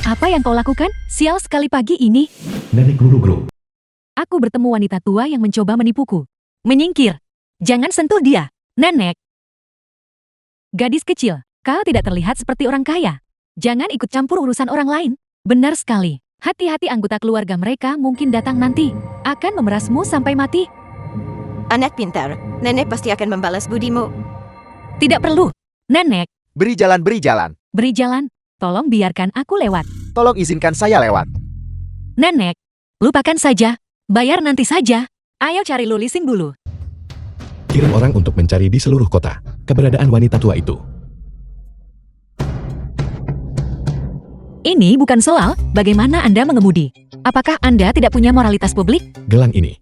Apa yang kau lakukan? Sial sekali pagi ini. Nenek guru-guru. Aku bertemu wanita tua yang mencoba menipuku. Menyingkir. Jangan sentuh dia, nenek. Gadis kecil, kau tidak terlihat seperti orang kaya. Jangan ikut campur urusan orang lain. Benar sekali. Hati-hati, anggota keluarga mereka mungkin datang nanti. Akan memerasmu sampai mati. Anak pintar, nenek pasti akan membalas budimu. Tidak perlu. Nenek, Beri jalan, beri jalan. beri jalan. Tolong biarkan aku lewat. Tolong izinkan saya lewat. Nenek, lupakan saja. Bayar nanti saja. Ayo cari Lulising dulu. Kirim orang untuk mencari di seluruh kota keberadaan wanita tua itu. Ini bukan soal bagaimana Anda mengemudi. Apakah Anda tidak punya moralitas publik? Gelang ini.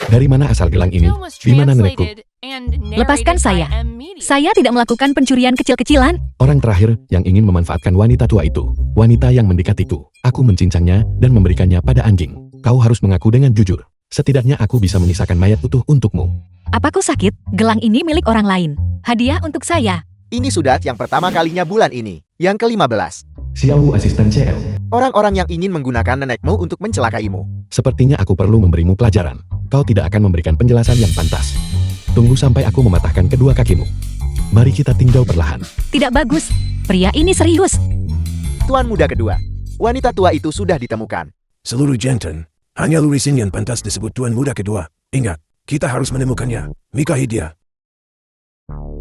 Dari mana asal gelang ini? Di mana nenekku? Lepaskan saya. Saya tidak melakukan pencurian kecil-kecilan. Orang terakhir yang ingin memanfaatkan wanita tua itu. Wanita yang mendekatiku. Aku mencincangnya dan memberikannya pada anjing. Kau harus mengaku dengan jujur. Setidaknya aku bisa menyisakan mayat utuh untukmu. Apaku sakit? Gelang ini milik orang lain. Hadiah untuk saya. Ini sudah yang pertama kalinya bulan ini. Yang ke-15. Xiaowu asisten CL. Orang-orang yang ingin menggunakan nenekmu untuk mencelakaimu. Sepertinya aku perlu memberimu pelajaran. Kau tidak akan memberikan penjelasan yang pantas. Tunggu sampai aku mematahkan kedua kakimu. Mari kita tinjau perlahan. Tidak bagus. Pria ini serius. Tuan muda kedua. Wanita tua itu sudah ditemukan. Seluruh jantan, hanya Lulising yang pantas disebut tuan muda kedua. Ingat, kita harus menemukannya. Nikahi dia.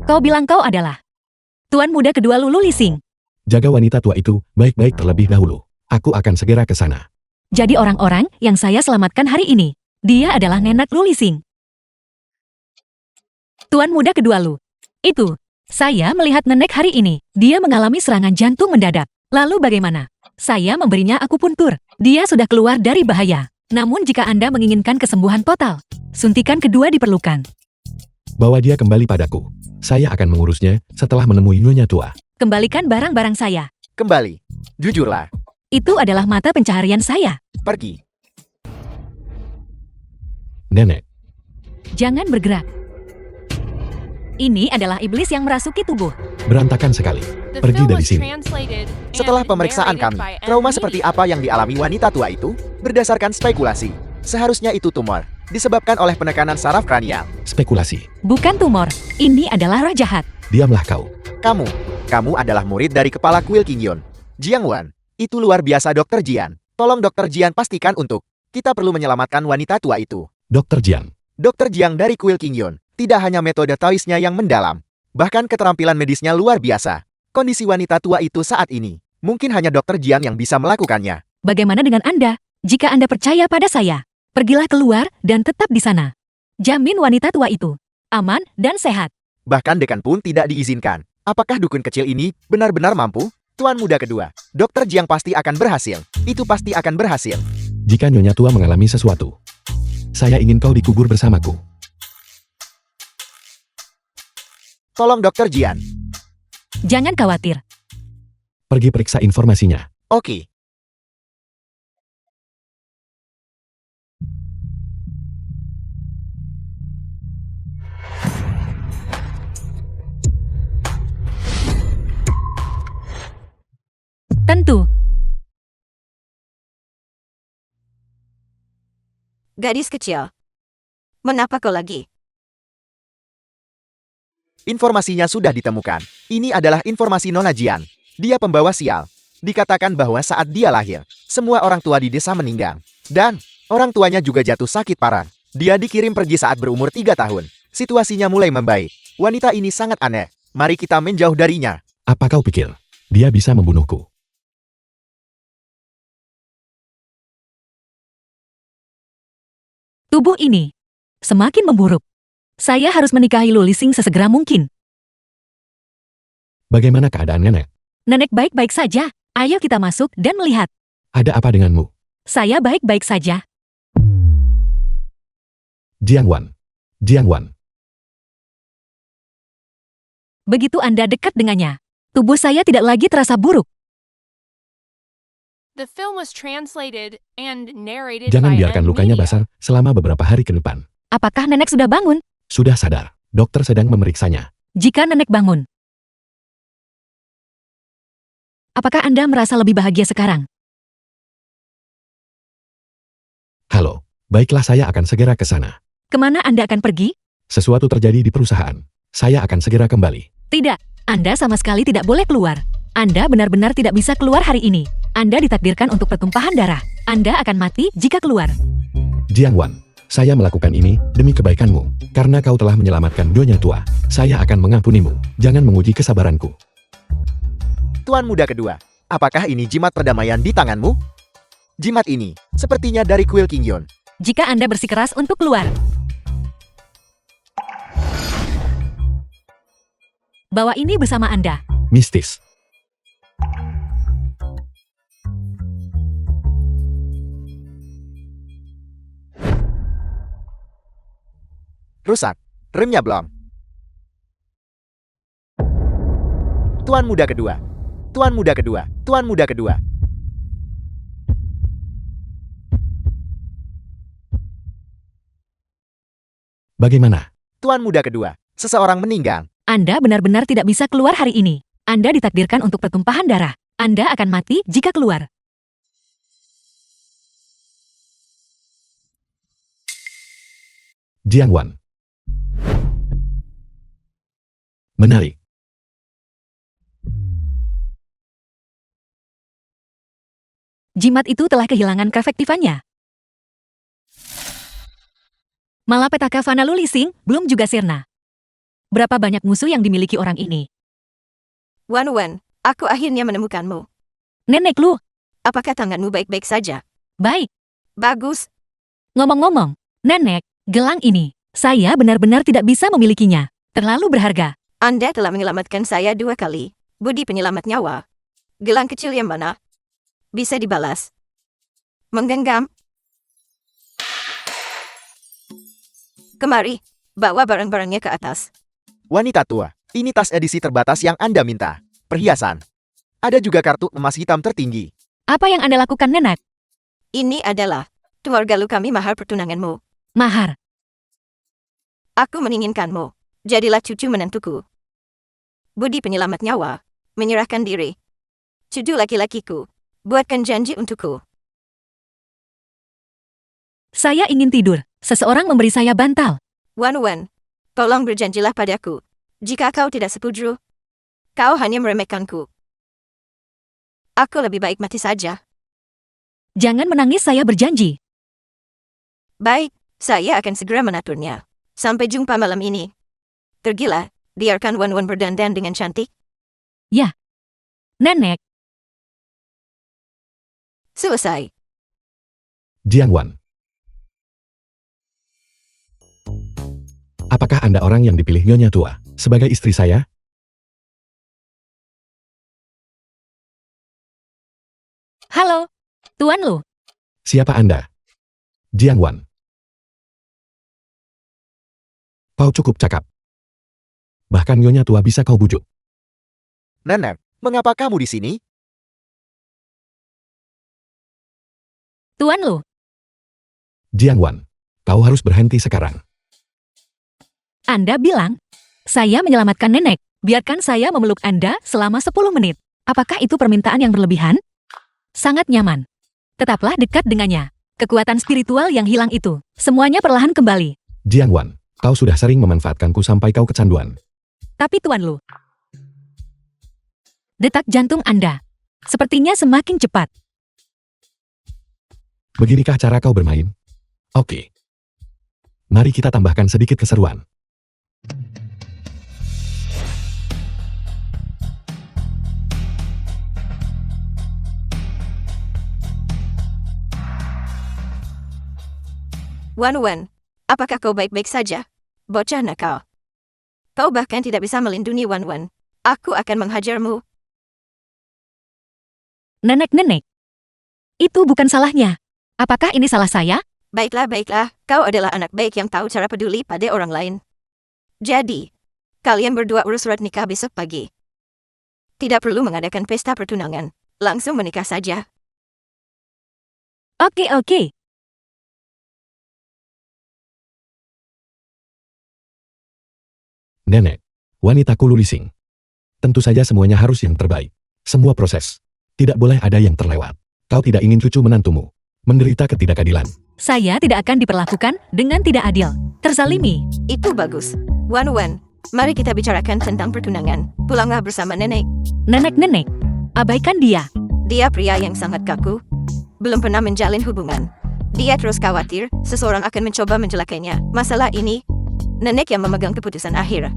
Kau bilang kau adalah Tuan muda kedua Lulu Lising. Jaga wanita tua itu baik-baik terlebih dahulu. Aku akan segera ke sana. Jadi orang-orang yang saya selamatkan hari ini, dia adalah nenek Lulu Lising. Tuan muda kedua Lu. Itu. Saya melihat nenek hari ini. Dia mengalami serangan jantung mendadak. Lalu bagaimana? Saya memberinya akupuntur. Dia sudah keluar dari bahaya. Namun jika Anda menginginkan kesembuhan total, suntikan kedua diperlukan. Bawa dia kembali padaku. Saya akan mengurusnya setelah menemui nyonya tua. Kembalikan barang-barang saya. Kembali. Jujurlah. Itu adalah mata pencaharian saya. Pergi. Nenek, Jangan bergerak. Ini adalah iblis yang merasuki tubuh. berantakan sekali. Pergi dari sini. Setelah pemeriksaan kami, trauma seperti apa yang dialami wanita tua itu? Berdasarkan spekulasi, seharusnya itu tumor, disebabkan oleh penekanan saraf kranial. Spekulasi. Bukan tumor. Ini adalah roh jahat. Diamlah kau. Kamu adalah murid dari kepala kuil Qingyon. Jiang Wan, itu luar biasa Dr. Jian. Tolong Dr. Jian pastikan untuk kita perlu menyelamatkan wanita tua itu. Dr. Jiang. Dr. Jiang dari kuil Qingyon, tidak hanya metode Taoisnya yang mendalam, bahkan keterampilan medisnya luar biasa. Kondisi wanita tua itu saat ini, mungkin hanya Dr. Jiang yang bisa melakukannya. Bagaimana dengan Anda? Jika Anda percaya pada saya, pergilah keluar dan tetap di sana. Jamin wanita tua itu aman dan sehat. Bahkan dekan pun tidak diizinkan. Apakah dukun kecil ini benar-benar mampu? Tuan muda kedua, Dr. Jiang pasti akan berhasil. Itu pasti akan berhasil. Jika nyonya tua mengalami sesuatu, saya ingin kau dikubur bersamaku. Tolong Dr. Jian. Jangan khawatir. Pergi periksa informasinya. Oke. Tentu. Gadis kecil. Mengapa kau lagi? Informasinya sudah ditemukan. Ini adalah informasi Nona Jian. Dia pembawa sial. Dikatakan bahwa saat dia lahir, semua orang tua di desa meninggal. Dan, orang tuanya juga jatuh sakit parah. Dia dikirim pergi saat berumur 3 tahun. Situasinya mulai membaik. Wanita ini sangat aneh. Mari kita menjauh darinya. Apa kau pikir? Dia bisa membunuhku. Tubuh ini semakin memburuk. Saya harus menikahi Lulising sesegera mungkin. Bagaimana keadaan nenek? Nenek baik-baik saja. Ayo kita masuk dan melihat. Ada apa denganmu? Saya baik-baik saja. Jiang Wan. Jiang Wan. Begitu Anda dekat dengannya, tubuh saya tidak lagi terasa buruk. Jangan biarkan lukanya basah selama beberapa hari ke depan. Apakah nenek sudah bangun? Sudah sadar. Dokter sedang memeriksanya. Jika nenek bangun, Apakah Anda merasa lebih bahagia sekarang? Halo, baiklah saya akan segera ke sana. Kemana Anda akan pergi? Sesuatu terjadi di perusahaan. Saya akan segera kembali. Tidak, Anda sama sekali tidak boleh keluar. Anda benar-benar tidak bisa keluar hari ini. Anda ditakdirkan untuk pertumpahan darah. Anda akan mati jika keluar. Jiang Wan, saya melakukan ini demi kebaikanmu. Karena kau telah menyelamatkan Nyonya Tua, saya akan mengampunimu. Jangan menguji kesabaranku. Tuan muda kedua, apakah ini jimat perdamaian di tanganmu? Jimat ini sepertinya dari kuil King Yun. Jika Anda bersikeras untuk keluar. Bawa ini bersama Anda. Mistis. Rusak. Remnya blong. Tuan muda kedua. Tuan muda kedua. Tuan muda kedua. Bagaimana? Tuan muda kedua. Seseorang meninggal. Anda benar-benar tidak bisa keluar hari ini. Anda ditakdirkan untuk pertumpahan darah. Anda akan mati jika keluar. Jiang Wan. Menarik. Jimat itu telah kehilangan keefektifannya. Malapetaka Vana Lulising belum juga sirna. Berapa banyak musuh yang dimiliki orang ini? Wan Wan, aku akhirnya menemukanmu. Nenek Lu, Apakah tanganmu baik-baik saja? baik. Bagus. Ngomong-ngomong, Nenek, gelang ini, saya benar-benar tidak bisa memilikinya. Terlalu berharga. Anda telah menyelamatkan saya 2 kali. Budi penyelamat nyawa. Gelang kecil yang mana? Bisa dibalas. Menggenggam. Kemari, bawa barang-barangnya ke atas. Wanita tua, ini tas edisi terbatas yang Anda minta. Perhiasan. Ada juga kartu emas hitam tertinggi. Apa yang Anda lakukan, Nenek? Ini adalah keluarga lu kami mahar pertunanganmu. Mahar. Aku menginginkanmu. Jadilah cucu menantuku. Budi penyelamat nyawa. Menyerahkan diri. Cucu laki-lakiku. Buatkan janji untukku. Saya ingin tidur. Seseorang memberi saya bantal. Wan Wan, tolong berjanjilah padaku. Jika kau tidak setuju, kau hanya meremehkanku. Aku lebih baik mati saja. Jangan menangis, saya berjanji. Baik, saya akan segera menaturnya. Sampai jumpa malam ini. Tergila, biarkan Wan Wan berdandan dengan cantik. Nenek, Selesai. Jiang Wan. Apakah Anda orang yang dipilih Nyonya Tua sebagai istri saya? halo. Tuan Lu, Siapa Anda? Jiang Wan. Kau cukup cakap. Bahkan Nyonya Tua bisa kau bujuk. Nenek, mengapa kamu di sini? Tuan Lu, Jiang Wan. Kau harus berhenti sekarang. Anda bilang, saya menyelamatkan Nenek. Biarkan saya memeluk Anda selama 10 menit. Apakah itu permintaan yang berlebihan? Sangat nyaman. Tetaplah dekat dengannya. Kekuatan spiritual yang hilang itu, semuanya perlahan kembali. Jiang Wan, kau sudah sering memanfaatkanku sampai kau kecanduan. Tapi Tuan Lu, detak jantung Anda sepertinya semakin cepat. Beginikah cara kau bermain? Oke. Mari kita tambahkan sedikit keseruan. Wan Wan, apakah kau baik-baik saja? Bocah nakal. Kau bahkan tidak bisa melindungi Wan Wan. Aku akan menghajarmu. Nenek-nenek, itu bukan salahnya. Apakah ini salah saya? Baiklah, baiklah. Kau adalah anak baik yang tahu cara peduli pada orang lain. Jadi, kalian berdua urus surat nikah besok pagi. Tidak perlu mengadakan pesta pertunangan. Langsung menikah saja. Oke. Nenek, wanita Kululising. Tentu saja semuanya harus yang terbaik. Semua proses Tidak boleh ada yang terlewat. Kau tidak ingin cucu menantumu menderita ketidakadilan. Saya tidak akan diperlakukan dengan tidak adil. Terzalimi. Itu bagus. Wan, mari kita bicarakan tentang pertunangan. Pulanglah bersama nenek. Nenek-nenek. Abaikan dia. Dia pria yang sangat kaku. Belum pernah menjalin hubungan. Dia terus khawatir seseorang akan mencoba mencelakainya. Masalah ini, nenek yang memegang keputusan akhir.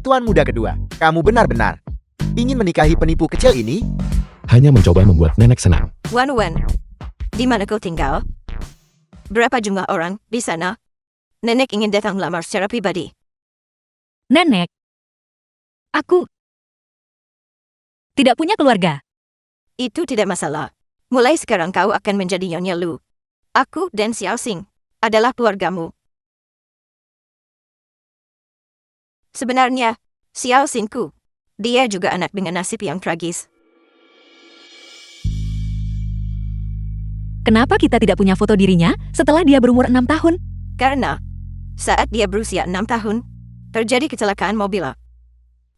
Tuan muda kedua, kamu benar-benar ingin menikahi penipu kecil ini? Hanya mencoba membuat nenek senang. Wan, di mana kau tinggal? Berapa jumlah orang di sana? Nenek ingin datang melamar secara pribadi. Nenek. Aku tidak punya keluarga. Itu tidak masalah. Mulai sekarang kau akan menjadi Nyonya Lu. Aku dan Xiao Xing adalah keluargamu. Sebenarnya, Xiao Xingku, dia juga anak dengan nasib yang tragis. Kenapa kita tidak punya foto dirinya setelah dia berumur 6 tahun? Karena, saat dia berusia 6 tahun, terjadi kecelakaan mobil.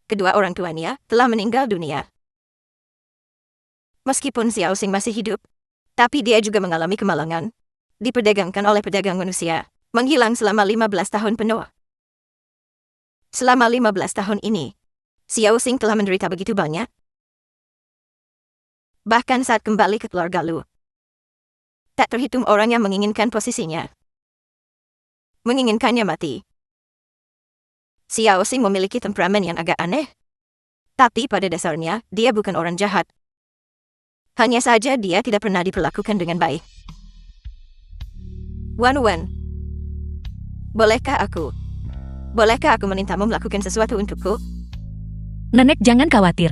Kedua orang tuanya telah meninggal dunia. Meskipun Xiao Xing masih hidup, tapi dia juga mengalami kemalangan. Diperdagangkan oleh pedagang manusia, menghilang selama 15 tahun penuh. Selama 15 tahun ini, Xiao Xing telah menderita begitu banyak. Bahkan saat kembali ke keluarga Lu, tak terhitung orang yang menginginkan posisinya. Menginginkannya mati. Xiao Xing memiliki temperamen yang agak aneh. Tapi pada dasarnya, dia bukan orang jahat. Hanya saja dia tidak pernah diperlakukan dengan baik. Wan, bolehkah aku memintamu melakukan sesuatu untukku? Nenek jangan khawatir.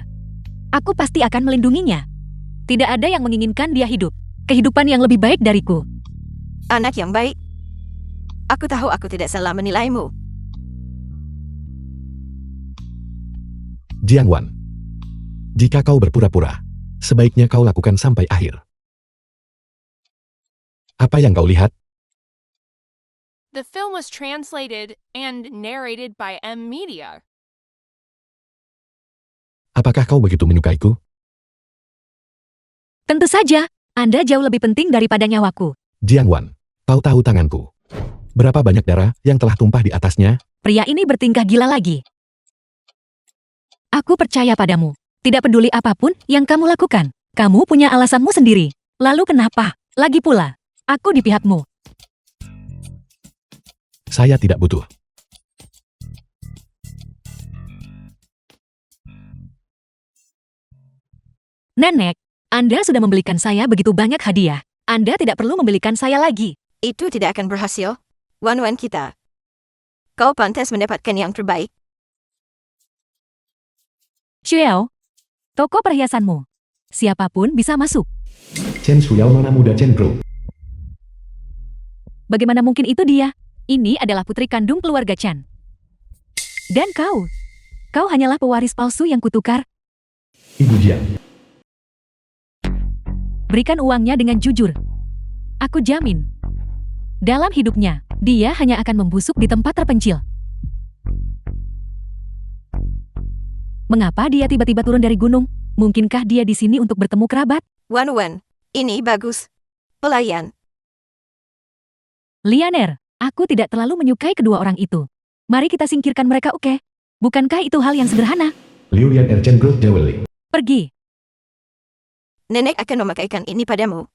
Aku pasti akan melindunginya. Tidak ada yang menginginkan dia hidup. Kehidupan yang lebih baik dariku. Anak yang baik. Aku tahu aku tidak salah menilaimu. Jiang Wan. Jika kau berpura-pura, sebaiknya kau lakukan sampai akhir. Apa yang kau lihat? The film was translated and narrated by M Media. Apakah kau begitu menyukaiku? Tentu saja, Anda jauh lebih penting daripada nyawaku. Jiang Wan, kau tahu tanganku. Berapa banyak darah yang telah tumpah di atasnya? Pria ini bertingkah gila lagi. Aku percaya padamu. Tidak peduli apapun yang kamu lakukan. Kamu punya alasanmu sendiri. Lalu kenapa? Lagi pula, aku di pihakmu. Saya tidak butuh. Nenek, Anda sudah membelikan saya begitu banyak hadiah. Anda tidak perlu membelikan saya lagi. Itu tidak akan berhasil. Wan kita. Kau pantas mendapatkan yang terbaik. Xiao, toko perhiasanmu. Siapapun bisa masuk. Chen Shuyao nona muda Chen Bro. Bagaimana mungkin itu dia? Ini adalah putri kandung keluarga Chen. Dan kau hanyalah pewaris palsu yang kutukar. Ibu Jiang. Berikan uangnya dengan jujur. Aku jamin. Dalam hidupnya, dia hanya akan membusuk di tempat terpencil. Mengapa dia tiba-tiba turun dari gunung? Mungkinkah dia di sini untuk bertemu kerabat? Wan, ini bagus. Pelayan. Lianer, aku tidak terlalu menyukai kedua orang itu. Mari kita singkirkan mereka, oke? Bukankah itu hal yang sederhana? Liu Lian Chen Growth Jewelry. Pergi. Nenek akan memakaikan ini padamu.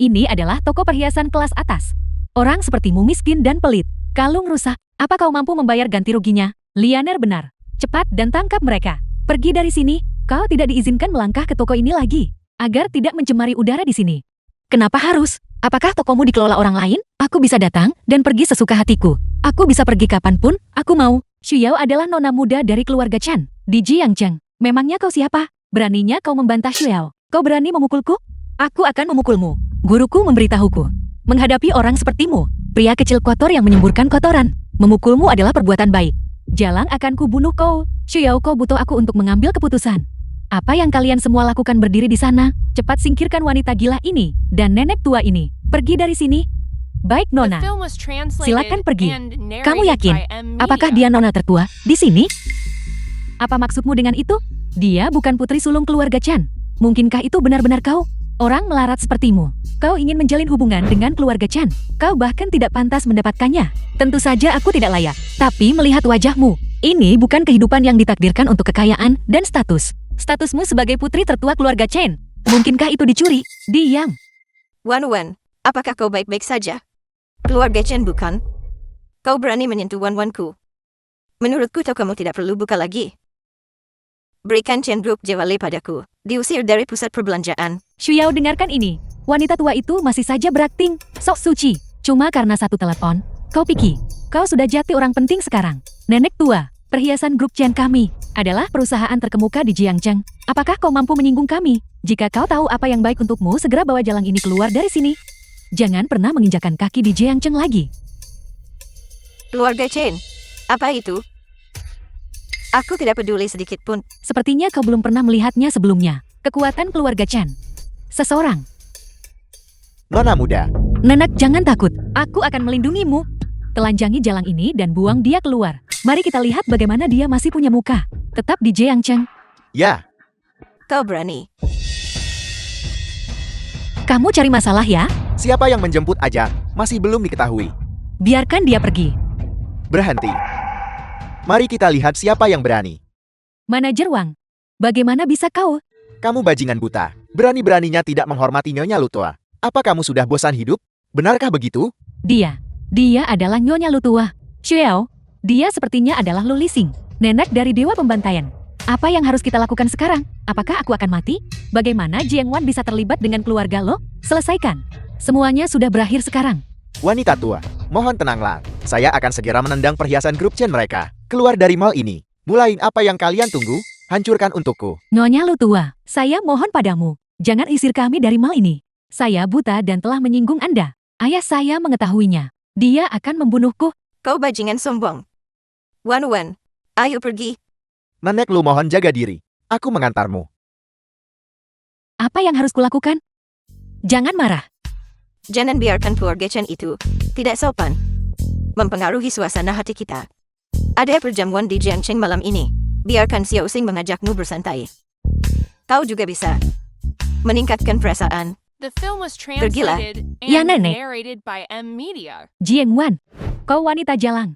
Ini adalah toko perhiasan kelas atas. Orang sepertimu miskin dan pelit. Kalung rusak. Apa kau mampu membayar ganti ruginya? Lianer benar. Cepat dan tangkap mereka. Pergi dari sini. Kau tidak diizinkan melangkah ke toko ini lagi. Agar tidak mencemari udara di sini. Kenapa harus? Apakah tokomu dikelola orang lain? Aku bisa datang dan pergi sesuka hatiku. Aku bisa pergi kapanpun aku mau. Shuyao adalah nona muda dari keluarga Chen. Di Jiangcheng. Memangnya kau siapa? Beraninya kau membantah Shuyao? Kau berani memukulku? Aku akan memukulmu. Guruku memberitahuku. Menghadapi orang sepertimu, pria kecil kotor yang menyemburkan kotoran, memukulmu adalah perbuatan baik. Jalang akan kubunuh kau. Shuyao, kau butuh aku untuk mengambil keputusan. Apa yang kalian semua lakukan berdiri di sana? Cepat singkirkan wanita gila ini dan nenek tua ini. Pergi dari sini. Baik, Nona. Silakan pergi. Kamu yakin? Apakah dia nona tertua di sini? Apa maksudmu dengan itu? Dia bukan putri sulung keluarga Chen. Mungkinkah itu benar-benar kau? Orang melarat sepertimu. Kau ingin menjalin hubungan dengan keluarga Chan. Kau bahkan tidak pantas mendapatkannya. Tentu saja aku tidak layak. Tapi melihat wajahmu, ini bukan kehidupan yang ditakdirkan untuk kekayaan dan status. Statusmu sebagai putri tertua keluarga Chen. Mungkinkah itu dicuri? Diam. Wan, apakah kau baik-baik saja? Keluarga Chen bukan? Kau berani menyentuh Wan-Wanku. Menurutku kamu tidak perlu buka lagi. Berikan Chen Group Jewelry padaku. Diusir dari pusat perbelanjaan. Xiao, dengarkan ini. Wanita tua itu masih saja berakting sok suci. Cuma karena satu telepon. Kau pikir kau sudah jati orang penting sekarang. Nenek tua, perhiasan grup Chen kami adalah perusahaan terkemuka di Jiangcheng. Apakah kau mampu menyinggung kami? Jika kau tahu apa yang baik untukmu, segera bawa jalang ini keluar dari sini. Jangan pernah menginjakan kaki di Jiangcheng lagi. Keluarga Chen, apa itu? Aku tidak peduli sedikit pun. Sepertinya kau belum pernah melihatnya sebelumnya. Kekuatan keluarga Chen. Seseorang. Nona muda, Nenek, jangan takut. Aku akan melindungimu. Telanjangi jalang ini dan buang dia keluar. Mari kita lihat bagaimana dia masih punya muka. Tetap di Jiangcheng. ya, Kau berani. Kamu cari masalah ya? siapa yang menjemput Ajak masih belum diketahui. Biarkan dia pergi. Berhenti. Mari kita lihat siapa yang berani. Manajer Wang, bagaimana bisa kau? Kamu bajingan buta, berani-beraninya tidak menghormati Nyonya Lutua. Apa kamu sudah bosan hidup? Benarkah begitu? Dia adalah Nyonya Lutua. Xiao, dia sepertinya adalah Lu Lising, nenek dari Dewa Pembantaian. Apa yang harus kita lakukan sekarang? Apakah aku akan mati? Bagaimana Jiang Wan bisa terlibat dengan keluarga lo? Selesaikan. Semuanya sudah berakhir sekarang. Wanita tua, mohon tenanglah. Saya akan segera menendang perhiasan grup Chen mereka. Keluar dari mall ini. Mulai apa yang kalian tunggu? Hancurkan untukku. Nyonya Lutua, saya mohon padamu, jangan isir kami dari mal ini. Saya buta dan telah menyinggung Anda. Ayah saya mengetahuinya. Dia akan membunuhku. Kau bajingan sombong. Wan, ayo pergi. Nenek Lu mohon jaga diri. Aku mengantarmu. Apa yang harus kulakukan? Jangan marah. Jangan biarkan keluarga Chen itu tidak sopan. Mempengaruhi suasana hati kita. Ada perjamuan di Jiangcheng malam ini. Biarkan Xiao Xing mengajakmu bersantai. Kau juga bisa meningkatkan perasaan. The film was Pergilah. translated Ya, and Nenek. narrated by M Media. Jiang Wan, kau wanita jalang.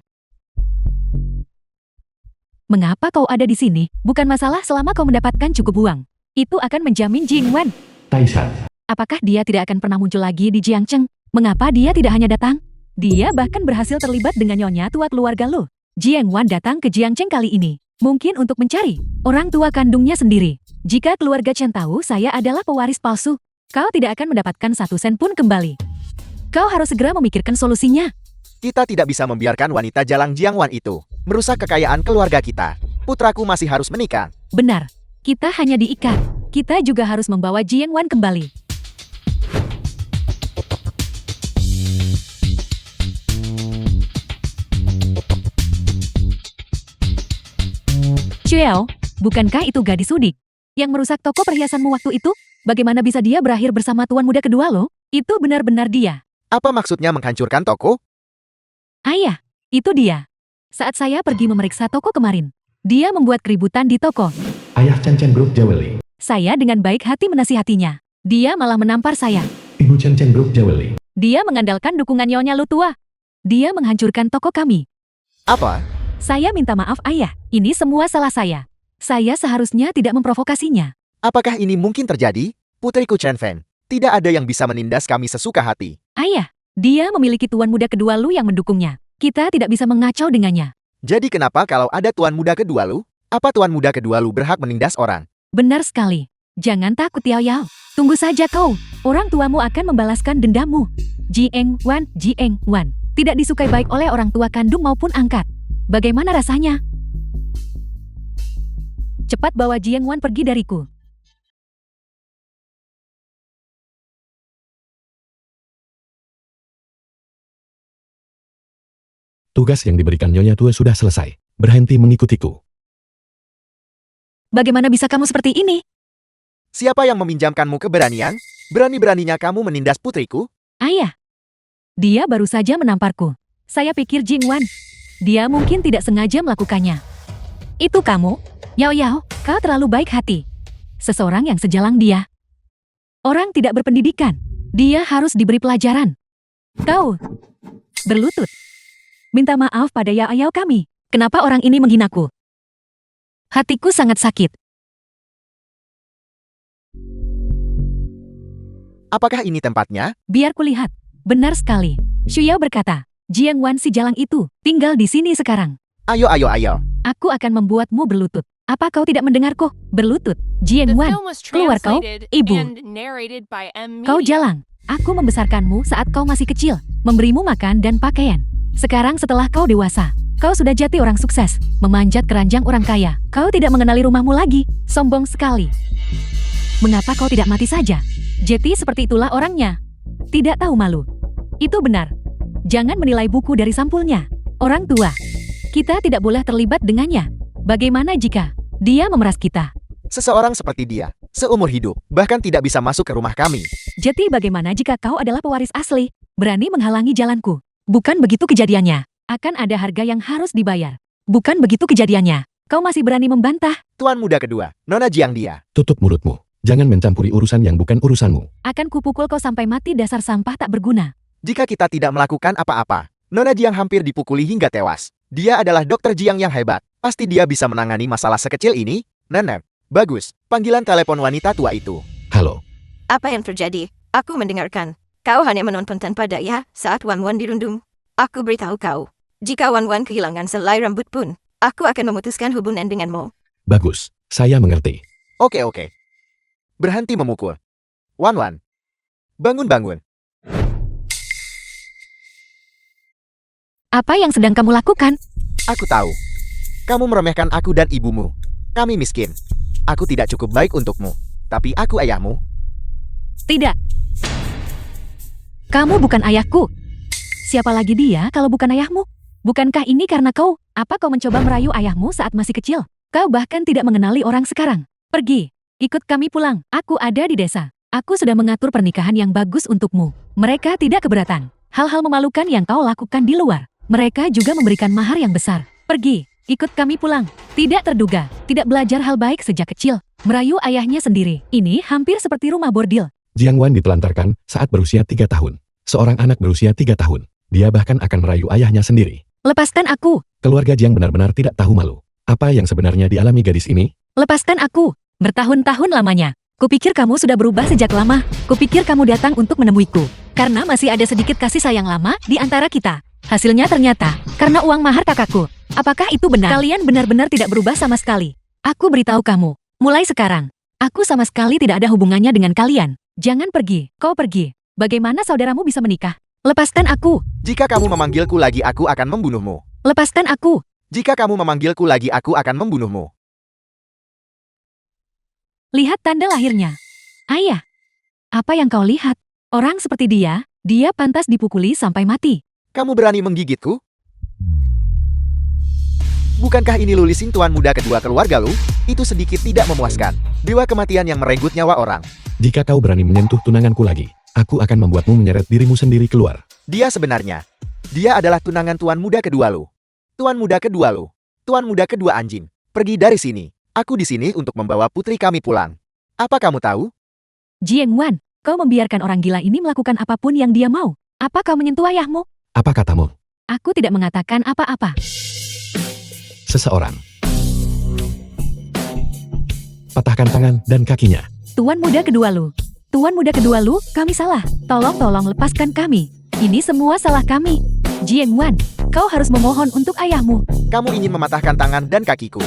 Mengapa kau ada di sini? Bukan masalah selama kau mendapatkan cukup uang. Itu akan menjamin Jiang Wan. Taishan, Apakah dia tidak akan pernah muncul lagi di Jiangcheng? Mengapa dia tidak hanya datang? Dia bahkan berhasil terlibat dengan nyonya tua keluarga lo. Jiang Wan datang ke Jiangcheng kali ini. Mungkin untuk mencari orang tua kandungnya sendiri. Jika keluarga Chen tahu saya adalah pewaris palsu, kau tidak akan mendapatkan 1 sen pun kembali. Kau harus segera memikirkan solusinya. Kita tidak bisa membiarkan wanita jalang Jiang Wan itu merusak kekayaan keluarga kita. Putraku masih harus menikah. Benar, kita hanya diikat. Kita juga harus membawa Jiang Wan kembali. Xiao, bukankah itu gadis Udik yang merusak toko perhiasanmu waktu itu? Bagaimana bisa dia berakhir bersama tuan muda kedua lo? Itu benar-benar dia. Apa maksudnya menghancurkan toko? Ayah, itu dia. Saat saya pergi memeriksa toko kemarin, dia membuat keributan di toko. ayah Chen Chen Group Jewelry. Saya dengan baik hati menasihatinya. Dia malah menampar saya. Ibu Chen Chen Group Jewelry. Dia mengandalkan dukungan Nyonya Lutua. Dia menghancurkan toko kami. Apa? Saya minta maaf ayah, ini semua salah saya. Saya seharusnya tidak memprovokasinya. Apakah ini mungkin terjadi? Putriku Chen Fen, tidak ada yang bisa menindas kami sesuka hati. Ayah, dia memiliki tuan muda kedua Lu yang mendukungnya. Kita tidak bisa mengacau dengannya. Jadi kenapa kalau ada tuan muda kedua Lu? Apa tuan muda kedua Lu berhak menindas orang? Benar sekali. Jangan takut Yao Yao. Tunggu saja kau. Orang tuamu akan membalaskan dendammu. Jiang Wan. Tidak disukai baik oleh orang tua kandung maupun angkat. Bagaimana rasanya? Cepat bawa Jiang Wan pergi dariku. Tugas yang diberikan Nyonya Tua sudah selesai. Berhenti mengikutiku. Bagaimana bisa kamu seperti ini? Siapa yang meminjamkanmu keberanian? Berani-beraninya kamu menindas putriku? Ayah. Dia baru saja menamparku. Saya pikir Jiang Wan. Dia mungkin tidak sengaja melakukannya. Itu kamu? Yao Yao, kau terlalu baik hati. seseorang yang sejalang dia. Orang tidak berpendidikan. Dia harus diberi pelajaran. Kau berlutut. Minta maaf pada ayah kami. Kenapa orang ini menghinaku? Hatiku sangat sakit. Apakah ini tempatnya? Biar kulihat. Benar sekali. Shuyao berkata, Jiang Wan si jalang itu tinggal di sini sekarang. Ayo, ayo, ayo. Aku akan membuatmu berlutut. Apa kau tidak mendengarku? Berlutut. Jiang The Wan, film was keluar kau, translated ibu. and narrated by M. Kau Media. jalang. Aku membesarkanmu saat kau masih kecil, memberimu makan dan pakaian. Sekarang setelah kau dewasa, kau sudah jadi orang sukses, memanjat keranjang orang kaya. Kau tidak mengenali rumahmu lagi. Sombong sekali. Mengapa kau tidak mati saja? Jeti seperti itulah orangnya. Tidak tahu malu. Itu benar. Jangan menilai buku dari sampulnya. Orang tua. Kita tidak boleh terlibat dengannya. Bagaimana jika dia memeras kita? Seseorang seperti dia, seumur hidup, bahkan tidak bisa masuk ke rumah kami. Jeti bagaimana jika kau adalah pewaris asli, berani menghalangi jalanku? Bukan begitu kejadiannya. Akan ada harga yang harus dibayar. Bukan begitu kejadiannya. Kau masih berani membantah. Tuan muda kedua, Nona Jiang dia. Tutup mulutmu. Jangan mencampuri urusan yang bukan urusanmu. Akan kupukul kau sampai mati dasar sampah tak berguna. Jika kita tidak melakukan apa-apa, Nona Jiang hampir dipukuli hingga tewas. Dia adalah dokter Jiang yang hebat. Pasti dia bisa menangani masalah sekecil ini. Nenek, bagus. Panggilan telepon wanita tua itu. Halo. Apa yang terjadi? Aku mendengarkan. Kau hanya menonton tanpa daya saat Wan Wan dirundung. Aku beritahu kau. Jika Wan Wan kehilangan selai rambut pun, aku akan memutuskan hubungan denganmu. Bagus. Saya mengerti. Oke, oke. Berhenti memukul. Wan Wan. Bangun-bangun. Apa yang sedang kamu lakukan? Aku tahu. Kamu meremehkan aku dan ibumu. Kami miskin. Aku tidak cukup baik untukmu. Tapi aku ayahmu. Tidak. Kamu bukan ayahku. Siapa lagi dia kalau bukan ayahmu? Bukankah ini karena kau? Apa kau mencoba merayu ayahmu saat masih kecil? Kau bahkan tidak mengenali orang sekarang. Pergi. Ikut kami pulang. Aku ada di desa. Aku sudah mengatur pernikahan yang bagus untukmu. Mereka tidak keberatan. Hal-hal memalukan yang kau lakukan di luar. Mereka juga memberikan mahar yang besar. Pergi. Ikut kami pulang. Tidak terduga. Tidak belajar hal baik sejak kecil. Merayu ayahnya sendiri. Ini hampir seperti rumah bordil. Jiang Wan ditelantarkan saat berusia 3 tahun. Seorang anak berusia 3 tahun. Dia bahkan akan merayu ayahnya sendiri. Lepaskan aku. Keluarga Jiang benar-benar tidak tahu malu. Apa yang sebenarnya dialami gadis ini? Lepaskan aku. Bertahun-tahun lamanya. Kupikir kamu sudah berubah sejak lama. Kupikir kamu datang untuk menemuiku. Karena masih ada sedikit kasih sayang lama di antara kita. Hasilnya ternyata, karena uang mahar kakakku. Apakah itu benar? Kalian benar-benar tidak berubah sama sekali. Aku beritahu kamu. Mulai sekarang, aku sama sekali tidak ada hubungannya dengan kalian. Jangan pergi. Kau pergi. Bagaimana saudaramu bisa menikah? Lepaskan aku. Jika kamu memanggilku lagi, aku akan membunuhmu. Lepaskan aku. Jika kamu memanggilku lagi, aku akan membunuhmu. Lihat tanda lahirnya. Ayah. Apa yang kau lihat? Orang seperti dia pantas dipukuli sampai mati. Kamu berani menggigitku? Bukankah ini lulisin tuan muda kedua keluarga lu? Itu sedikit tidak memuaskan. Dewa kematian yang merenggut nyawa orang. Jika kau berani menyentuh tunanganku lagi, aku akan membuatmu menyeret dirimu sendiri keluar. Dia sebenarnya. Dia adalah tunangan tuan muda kedua lu. Tuan muda kedua lu. Tuan muda kedua anjing. Pergi dari sini. Aku di sini untuk membawa putri kami pulang. Apa kamu tahu? Jiang Wan, kau membiarkan orang gila ini melakukan apapun yang dia mau. Apa kau menyentuh ayahmu? Apa katamu? Aku tidak mengatakan apa-apa. Seseorang. Patahkan tangan dan kakinya. Tuan muda kedua lu. Tuan muda kedua lu, kami salah. Tolong lepaskan kami. Ini semua salah kami. Jiang Wan, kau harus memohon untuk ayahmu. Kamu ingin mematahkan tangan dan kakiku.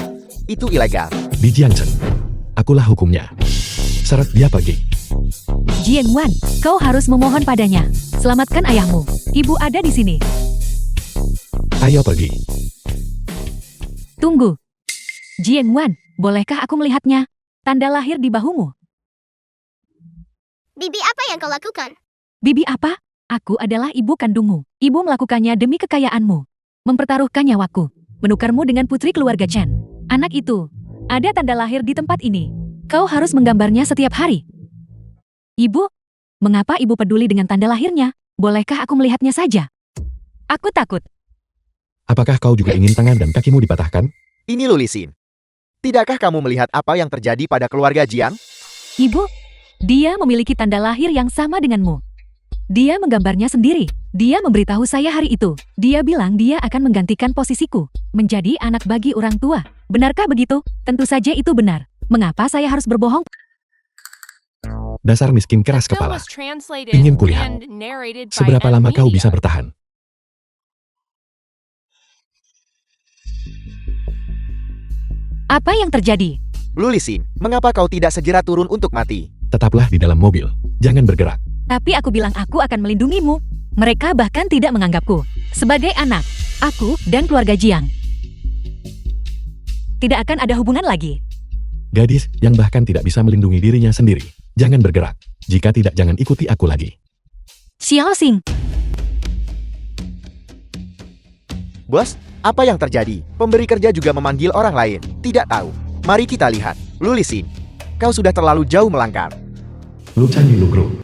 Itu ilegal. Di Jiangchen. Akulah hukumnya. Seret dia pergi. Jiang Wan, kau harus memohon padanya. Selamatkan ayahmu. Ibu ada di sini. Ayo pergi. Tunggu. Jiang Wan, bolehkah aku melihatnya? Tanda lahir di bahumu. Bibi, apa yang kau lakukan? Bibi apa? Aku adalah ibu kandungmu. Ibu melakukannya demi kekayaanmu. Mempertaruhkan nyawaku. Menukarmu dengan putri keluarga Chen. Anak itu. Ada tanda lahir di tempat ini. Kau harus menggambarnya setiap hari. Ibu? Mengapa ibu peduli dengan tanda lahirnya? Bolehkah aku melihatnya saja? Aku takut. Apakah kau juga ingin tangan dan kakimu dipatahkan? Ini lulisin. Tidakkah kamu melihat apa yang terjadi pada keluarga Jiang? Ibu, dia memiliki tanda lahir yang sama denganmu. Dia menggambarnya sendiri. Dia memberitahu saya hari itu. Dia bilang dia akan menggantikan posisiku, menjadi anak bagi orang tua. Benarkah begitu? Tentu saja itu benar. Mengapa saya harus berbohong? Dasar miskin keras The film kepala. was translated Ingin kulihat. and narrated by Seberapa M lama kau Media. bisa bertahan? Apa yang terjadi? Lulisin, mengapa kau tidak segera turun untuk mati? Tetaplah di dalam mobil. Jangan bergerak. Tapi aku bilang aku akan melindungimu. Mereka bahkan tidak menganggapku sebagai anak. Aku dan keluarga Jiang tidak akan ada hubungan lagi. Gadis yang bahkan tidak bisa melindungi dirinya sendiri. Jangan bergerak. Jika tidak, jangan ikuti aku lagi. Xiao Xing, Bos, apa yang terjadi? Pemberi kerja juga memanggil orang lain. Tidak tahu. Mari kita lihat. Lulisin, kau sudah terlalu jauh melangkar. Luchan Yulugro.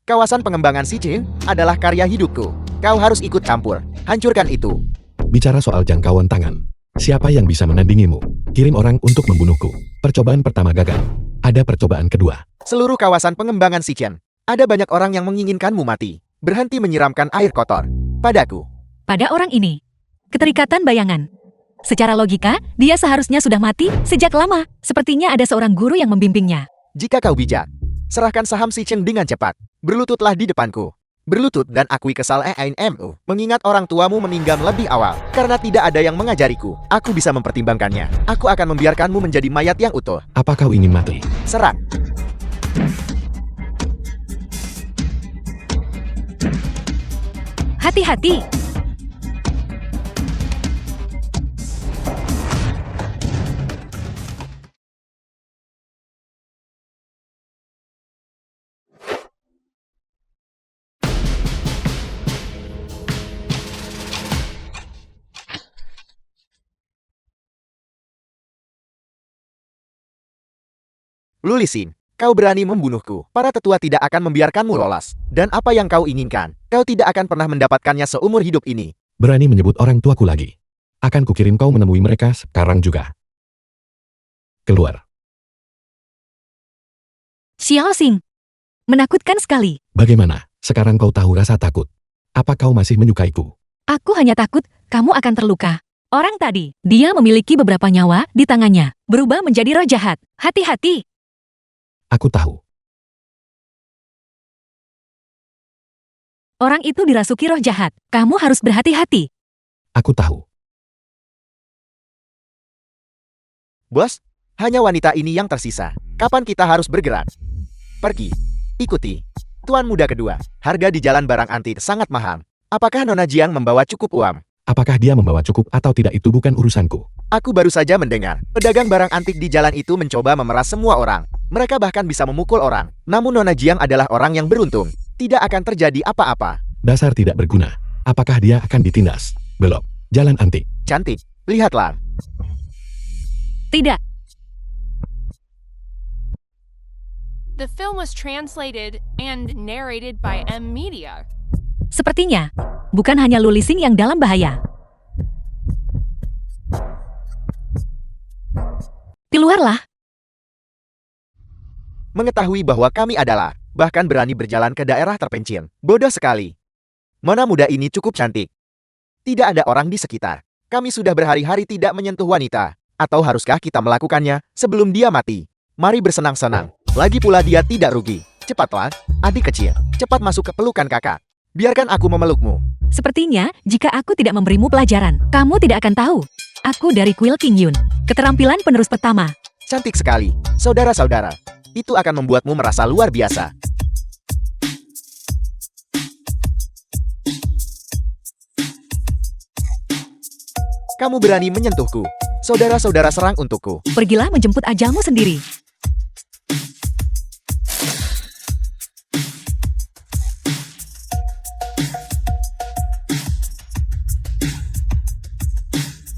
Kawasan pengembangan Sichin adalah karya hidupku. Kau harus ikut campur. Hancurkan itu. Bicara soal jangkauan tangan. Siapa yang bisa menandingimu? Kirim orang untuk membunuhku. Percobaan pertama gagal. Ada percobaan kedua. Seluruh kawasan pengembangan Sichin. Ada banyak orang yang menginginkanmu mati. Berhenti menyiramkan air kotor. Padaku. pada orang ini. Keterikatan bayangan. Secara logika, dia seharusnya sudah mati sejak lama. Sepertinya ada seorang guru yang membimbingnya. Jika kau bijak, serahkan saham Sichin dengan cepat. Berlututlah di depanku. Berlutut dan akui kesal EINMU. Mengingat orang tuamu meninggal lebih awal. Karena tidak ada yang mengajariku. Aku bisa mempertimbangkannya. Aku akan membiarkanmu menjadi mayat yang utuh. Apa kau ingin mati? Serang. Hati-hati. Lulisin, kau berani membunuhku. Para tetua tidak akan membiarkanmu lolos. Dan apa yang kau inginkan, kau tidak akan pernah mendapatkannya seumur hidup ini. Berani menyebut orang tuaku lagi. Akan kukirim kau menemui mereka sekarang juga. Keluar. Xiao Xing. Menakutkan sekali. Bagaimana? Sekarang kau tahu rasa takut. Apa kau masih menyukaiku? Aku hanya takut kamu akan terluka. Orang tadi, dia memiliki beberapa nyawa di tangannya. Berubah menjadi roh jahat. Hati-hati. Aku tahu. Orang itu dirasuki roh jahat. Kamu harus berhati-hati. Aku tahu. Bos, hanya wanita ini yang tersisa. Kapan kita harus bergerak? Pergi. Ikuti. Tuan muda kedua, harga di jalan barang antik sangat mahal. Apakah Nona Jiang membawa cukup uang? Apakah dia membawa cukup atau tidak itu bukan urusanku. Aku baru saja mendengar. Pedagang barang antik di jalan itu mencoba memeras semua orang. Mereka bahkan bisa memukul orang. Namun Nona Jiang adalah orang yang beruntung. Tidak akan terjadi apa-apa. Dasar tidak berguna. Apakah dia akan ditindas? Belum. Jalan antik. Cantik. Lihatlah. Tidak. The film was translated and narrated by M Media. Sepertinya, bukan hanya Lulising yang dalam bahaya. Keluarlah. Mengetahui bahwa kami adalah, bahkan berani berjalan ke daerah terpencil. Bodoh sekali. Nona muda ini cukup cantik. Tidak ada orang di sekitar. Kami sudah berhari-hari tidak menyentuh wanita. Atau haruskah kita melakukannya sebelum dia mati? Mari bersenang-senang. Lagi pula dia tidak rugi. Cepatlah, adik kecil. Cepat masuk ke pelukan kakak. Biarkan aku memelukmu. Sepertinya, jika aku tidak memberimu pelajaran, kamu tidak akan tahu. Aku dari Kuil King Yun. Keterampilan penerus pertama. Cantik sekali. Saudara-saudara. Itu akan membuatmu merasa luar biasa. Kamu berani menyentuhku. Saudara-saudara serang untukku. Pergilah menjemput ajalmu sendiri.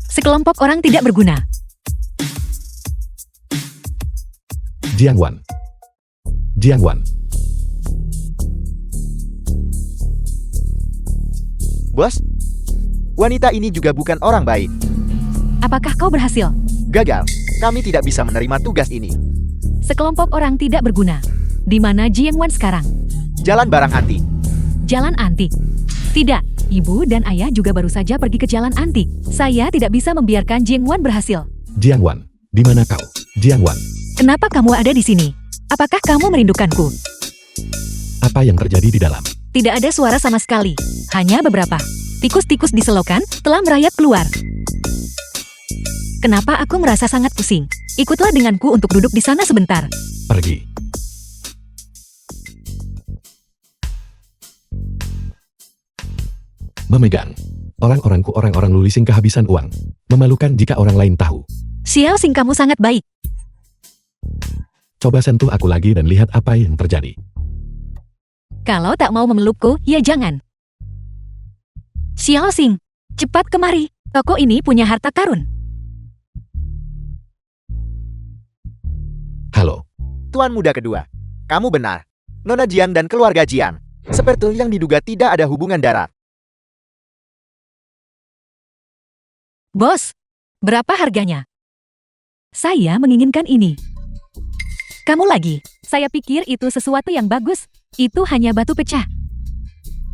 Sekelompok orang tidak berguna. Jiang Wan. Jiang Wan. Bos, wanita ini juga bukan orang baik. Apakah kau berhasil? Gagal. Kami tidak bisa menerima tugas ini. Sekelompok orang tidak berguna. Di mana Jiangwan sekarang? Jalan barang antik. Jalan antik. Tidak, ibu dan ayah juga baru saja pergi ke jalan antik. Saya tidak bisa membiarkan Jiangwan berhasil. Jiangwan, di mana kau? Jiangwan, Kenapa kamu ada di sini? Apakah kamu merindukanku? apa yang terjadi di dalam? Tidak ada suara sama sekali. Hanya beberapa. Tikus-tikus di selokan telah merayap keluar. Kenapa aku merasa sangat pusing? Ikutlah denganku untuk duduk di sana sebentar. Pergi. Memegang. Orang-orangku orang-orang Lulising kehabisan uang. Memalukan jika orang lain tahu. Xiao Xing, kamu sangat baik. Coba sentuh aku lagi dan lihat apa yang terjadi. Kalau tak mau memelukku, ya jangan. Xiao Xing, cepat kemari. Toko ini punya harta karun. Halo. Tuan muda kedua. Kamu benar. Nona Jian dan keluarga Jian. Seperti yang diduga tidak ada hubungan darat. Bos, berapa harganya? Saya menginginkan ini. Kamu lagi. Saya pikir itu sesuatu yang bagus. Itu hanya batu pecah.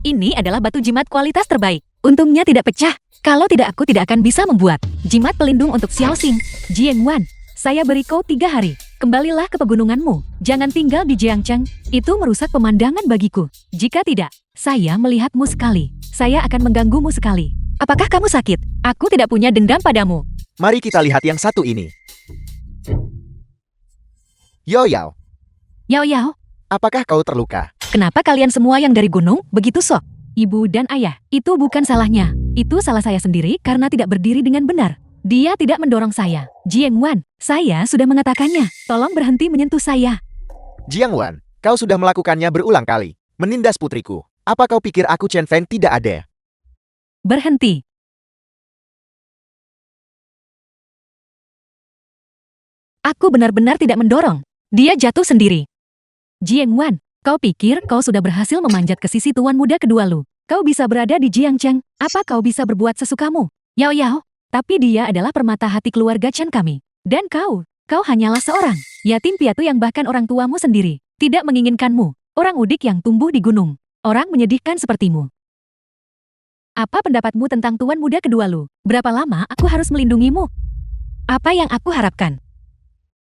Ini adalah batu jimat kualitas terbaik. Untungnya tidak pecah. Kalau tidak, aku tidak akan bisa membuat jimat pelindung untuk Xiao Xing. Jiangwan, saya beri kau 3 hari. Kembalilah ke pegununganmu. Jangan tinggal di Jiangcheng. Itu merusak pemandangan bagiku. Jika tidak, saya melihatmu sekali. Saya akan mengganggumu sekali. Apakah kamu sakit? Aku tidak punya dendam padamu. Mari kita lihat yang satu ini. Yo Yao, Yao Yao, apakah kau terluka? kenapa kalian semua yang dari gunung begitu sok? Ibu dan ayah, itu bukan salahnya. Itu salah saya sendiri karena tidak berdiri dengan benar. Dia tidak mendorong saya. Jiangwan, saya sudah mengatakannya. Tolong berhenti menyentuh saya. Jiangwan, kau sudah melakukannya berulang kali. Menindas putriku. Apa kau pikir aku Chen Feng tidak ada? Berhenti. Aku benar-benar tidak mendorong. Dia jatuh sendiri. Jiangwan, kau pikir kau sudah berhasil memanjat ke sisi tuan muda kedua lu. Kau bisa berada di Jiangcheng. Apa kau bisa berbuat sesukamu? Yao Yao, tapi dia adalah permata hati keluarga Chen kami. Dan kau hanyalah seorang yatim piatu yang bahkan orang tuamu sendiri tidak menginginkanmu. Orang udik yang tumbuh di gunung. Orang menyedihkan sepertimu. Apa pendapatmu tentang tuan muda kedua lu? Berapa lama aku harus melindungimu? Apa yang aku harapkan?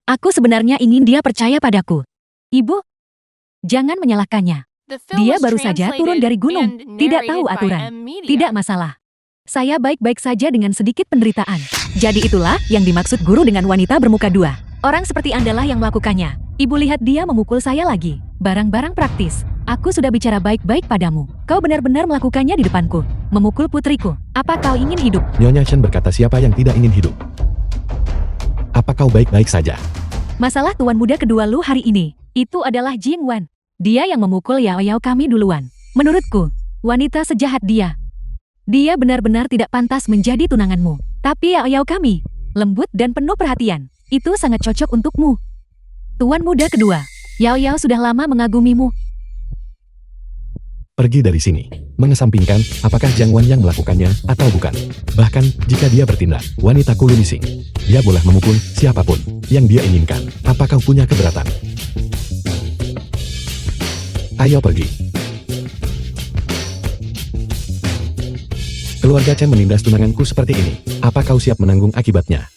Aku sebenarnya ingin dia percaya padaku. Ibu, jangan menyalahkannya. The film Dia was baru saja turun translated dari gunung, and tidak tahu narrated by aturan. M Media. Tidak masalah. Saya baik-baik saja dengan sedikit penderitaan. Jadi itulah yang dimaksud guru dengan wanita bermuka dua. Orang seperti Andalah yang melakukannya. Ibu lihat dia memukul saya lagi. Barang-barang praktis. Aku sudah bicara baik-baik padamu. Kau benar-benar melakukannya di depanku. Memukul putriku. Apa kau ingin hidup? Nyonya Chen berkata siapa yang tidak ingin hidup. Apa kau baik-baik saja? Masalah tuan muda kedua lu hari ini, itu adalah Jiangwan. Dia yang memukul Yao Yao kami duluan. Menurutku, wanita sejahat dia. Dia benar-benar tidak pantas menjadi tunanganmu. Tapi Yao Yao kami, lembut dan penuh perhatian. Itu sangat cocok untukmu. Tuan muda kedua, Yao Yao sudah lama mengagumimu. Pergi dari sini. Mengesampingkan apakah Jiangwan yang melakukannya atau bukan. Bahkan jika dia bertindak, wanita Lulising, dia boleh memukul siapapun yang dia inginkan. Apa kau punya keberatan? Ayo pergi. Keluarga Chen menindas tunanganku seperti ini. Apa kau siap menanggung akibatnya?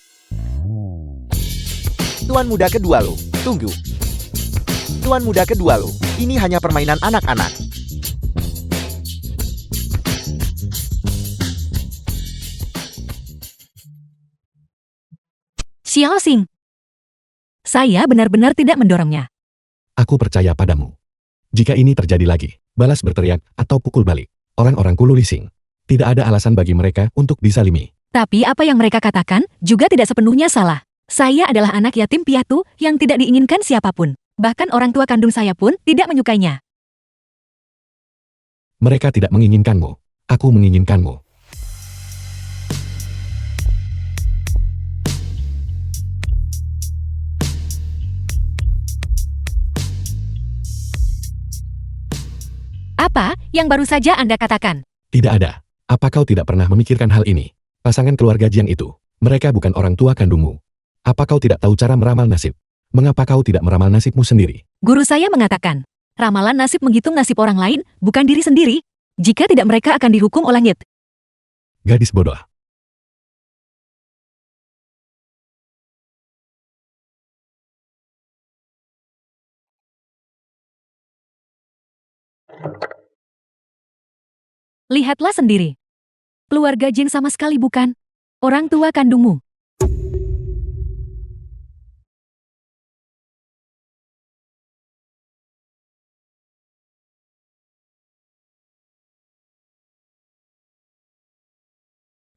Tuan muda kedua lo, tunggu. Tuan muda kedua lo, ini hanya permainan anak-anak. Xiao Xing. Saya benar-benar tidak mendorongnya. Aku percaya padamu. Jika ini terjadi lagi, balas berteriak atau pukul balik. Orang-orang Lulising. Tidak ada alasan bagi mereka untuk disalimi. Tapi apa yang mereka katakan juga tidak sepenuhnya salah. Saya adalah anak yatim piatu yang tidak diinginkan siapapun. Bahkan orang tua kandung saya pun tidak menyukainya. Mereka tidak menginginkanmu. Aku menginginkanmu. Apa yang baru saja Anda katakan? Tidak ada. Apa kau tidak pernah memikirkan hal ini? Pasangan keluarga Jiang itu, mereka bukan orang tua kandungmu. Apa kau tidak tahu cara meramal nasib? Mengapa kau tidak meramal nasibmu sendiri? Guru saya mengatakan, ramalan nasib menghitung nasib orang lain, bukan diri sendiri. Jika tidak mereka akan dihukum oleh langit. Gadis bodoh. Lihatlah sendiri. Keluarga Jin sama sekali bukan. Orang tua kandungmu.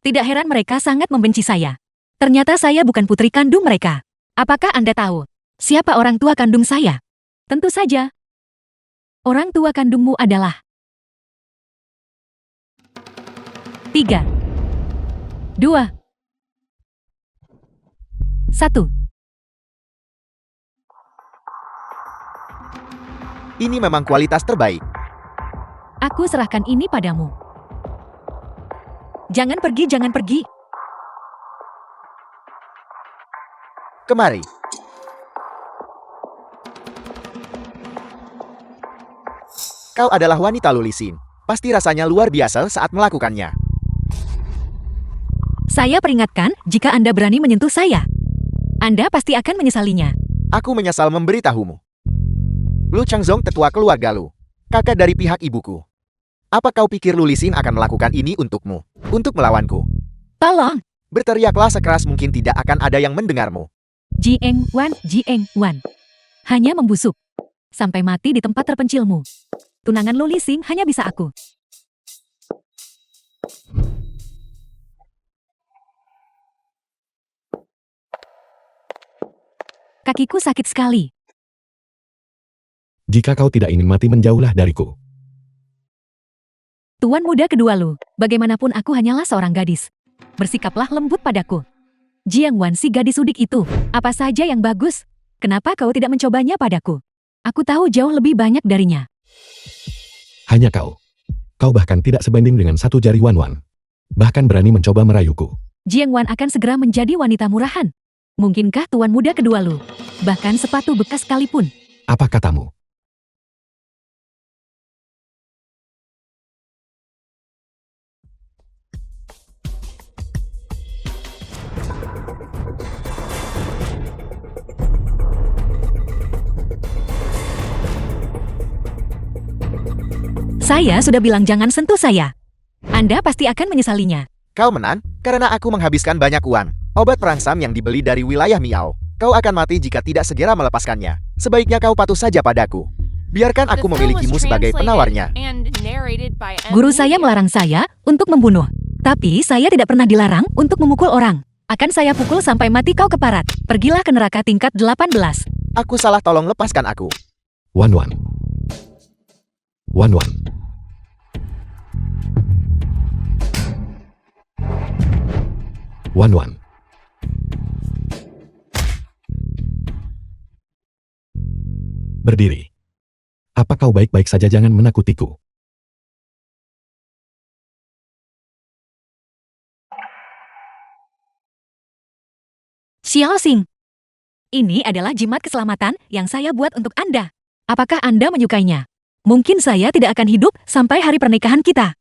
Tidak heran mereka sangat membenci saya. Ternyata saya bukan putri kandung mereka. Apakah Anda tahu siapa orang tua kandung saya? Tentu saja. Orang tua kandungmu adalah 3, 2, 1. Ini memang kualitas terbaik. Aku serahkan ini padamu. Jangan pergi, jangan pergi. Kemari. Kau adalah wanita Lulisin. Pasti rasanya luar biasa saat melakukannya. Saya peringatkan, jika Anda berani menyentuh saya, Anda pasti akan menyesalinya. Aku menyesal memberitahumu. Lu Changzong tetua keluarga Lu. Kakak dari pihak ibuku. Apa kau pikir Lulisin akan melakukan ini untukmu? Untuk melawanku? Tolong, Berteriaklah sekeras mungkin tidak akan ada yang mendengarmu. Jieng Wan. Hanya membusuk. Sampai mati di tempat terpencilmu. Tunangan Lu Lising hanya bisa aku. Kakiku sakit sekali. Jika kau tidak ingin mati, menjauhlah dariku. Tuan muda kedua Lu, bagaimanapun aku hanyalah seorang gadis. Bersikaplah lembut padaku. Jiang Wan, si gadis udik itu, apa saja yang bagus? Kenapa kau tidak mencobanya padaku? Aku tahu jauh lebih banyak darinya. Hanya kau. Kau bahkan tidak sebanding dengan satu jari Wan Wan. Bahkan berani mencoba merayuku. Jiang Wan akan segera menjadi wanita murahan. Mungkinkah tuan muda kedua Lu? Bahkan sepatu bekas sekalipun. Apa katamu? Saya sudah bilang jangan sentuh saya. Anda pasti akan menyesalinya. Kau menang karena aku menghabiskan banyak uang. Obat perangsam yang dibeli dari wilayah Miao. Kau akan mati jika tidak segera melepaskannya. Sebaiknya kau patuh saja padaku. Biarkan aku memilikimu sebagai penawarnya. Guru saya melarang saya untuk membunuh. Tapi saya tidak pernah dilarang untuk memukul orang. Akan saya pukul sampai mati kau keparat. Pergilah ke neraka tingkat 18. Aku salah, tolong lepaskan aku. Wan Wan. Wan Wan. Wan Wan. Berdiri. Apa kau baik-baik saja? Jangan menakutiku. Xiao Xing. Ini adalah jimat keselamatan yang saya buat untuk Anda. Apakah Anda menyukainya? Mungkin saya tidak akan hidup sampai hari pernikahan kita.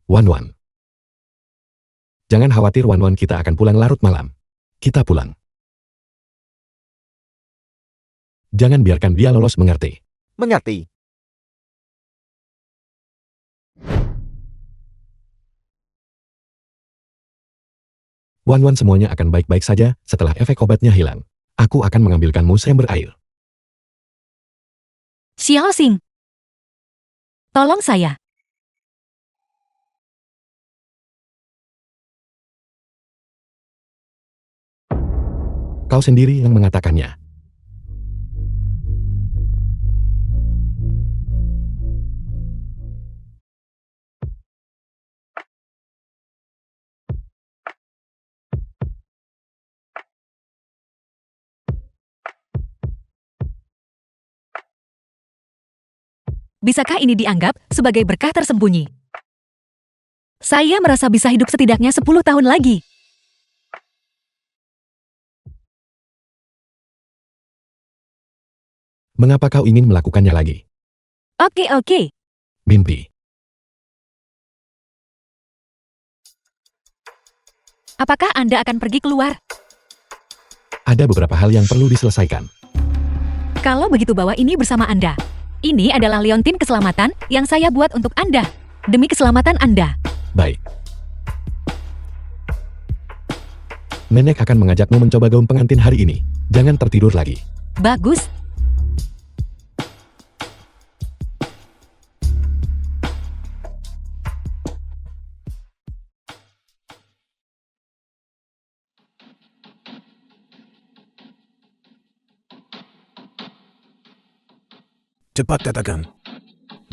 Wan Wan. Jangan khawatir Wan Wan, kita akan pulang larut malam. Kita pulang. Jangan biarkan dia lolos, mengerti? Mengerti. Wan Wan, semuanya akan baik-baik saja setelah efek obatnya hilang. Aku akan mengambilkanmu seember air. Xiao Xing. Tolong saya. Kau sendiri yang mengatakannya. Bisakah ini dianggap sebagai berkah tersembunyi? Saya merasa bisa hidup setidaknya 10 tahun lagi. Mengapa kau ingin melakukannya lagi? Oke. Mimpi. Apakah Anda akan pergi keluar? Ada beberapa hal yang perlu diselesaikan. Kalau begitu bawa ini bersama Anda. Ini adalah liontin keselamatan yang saya buat untuk Anda. Demi keselamatan Anda. Baik. Nenek akan mengajakmu mencoba gaun pengantin hari ini. Jangan tertidur lagi. Bagus. Cepat katakan.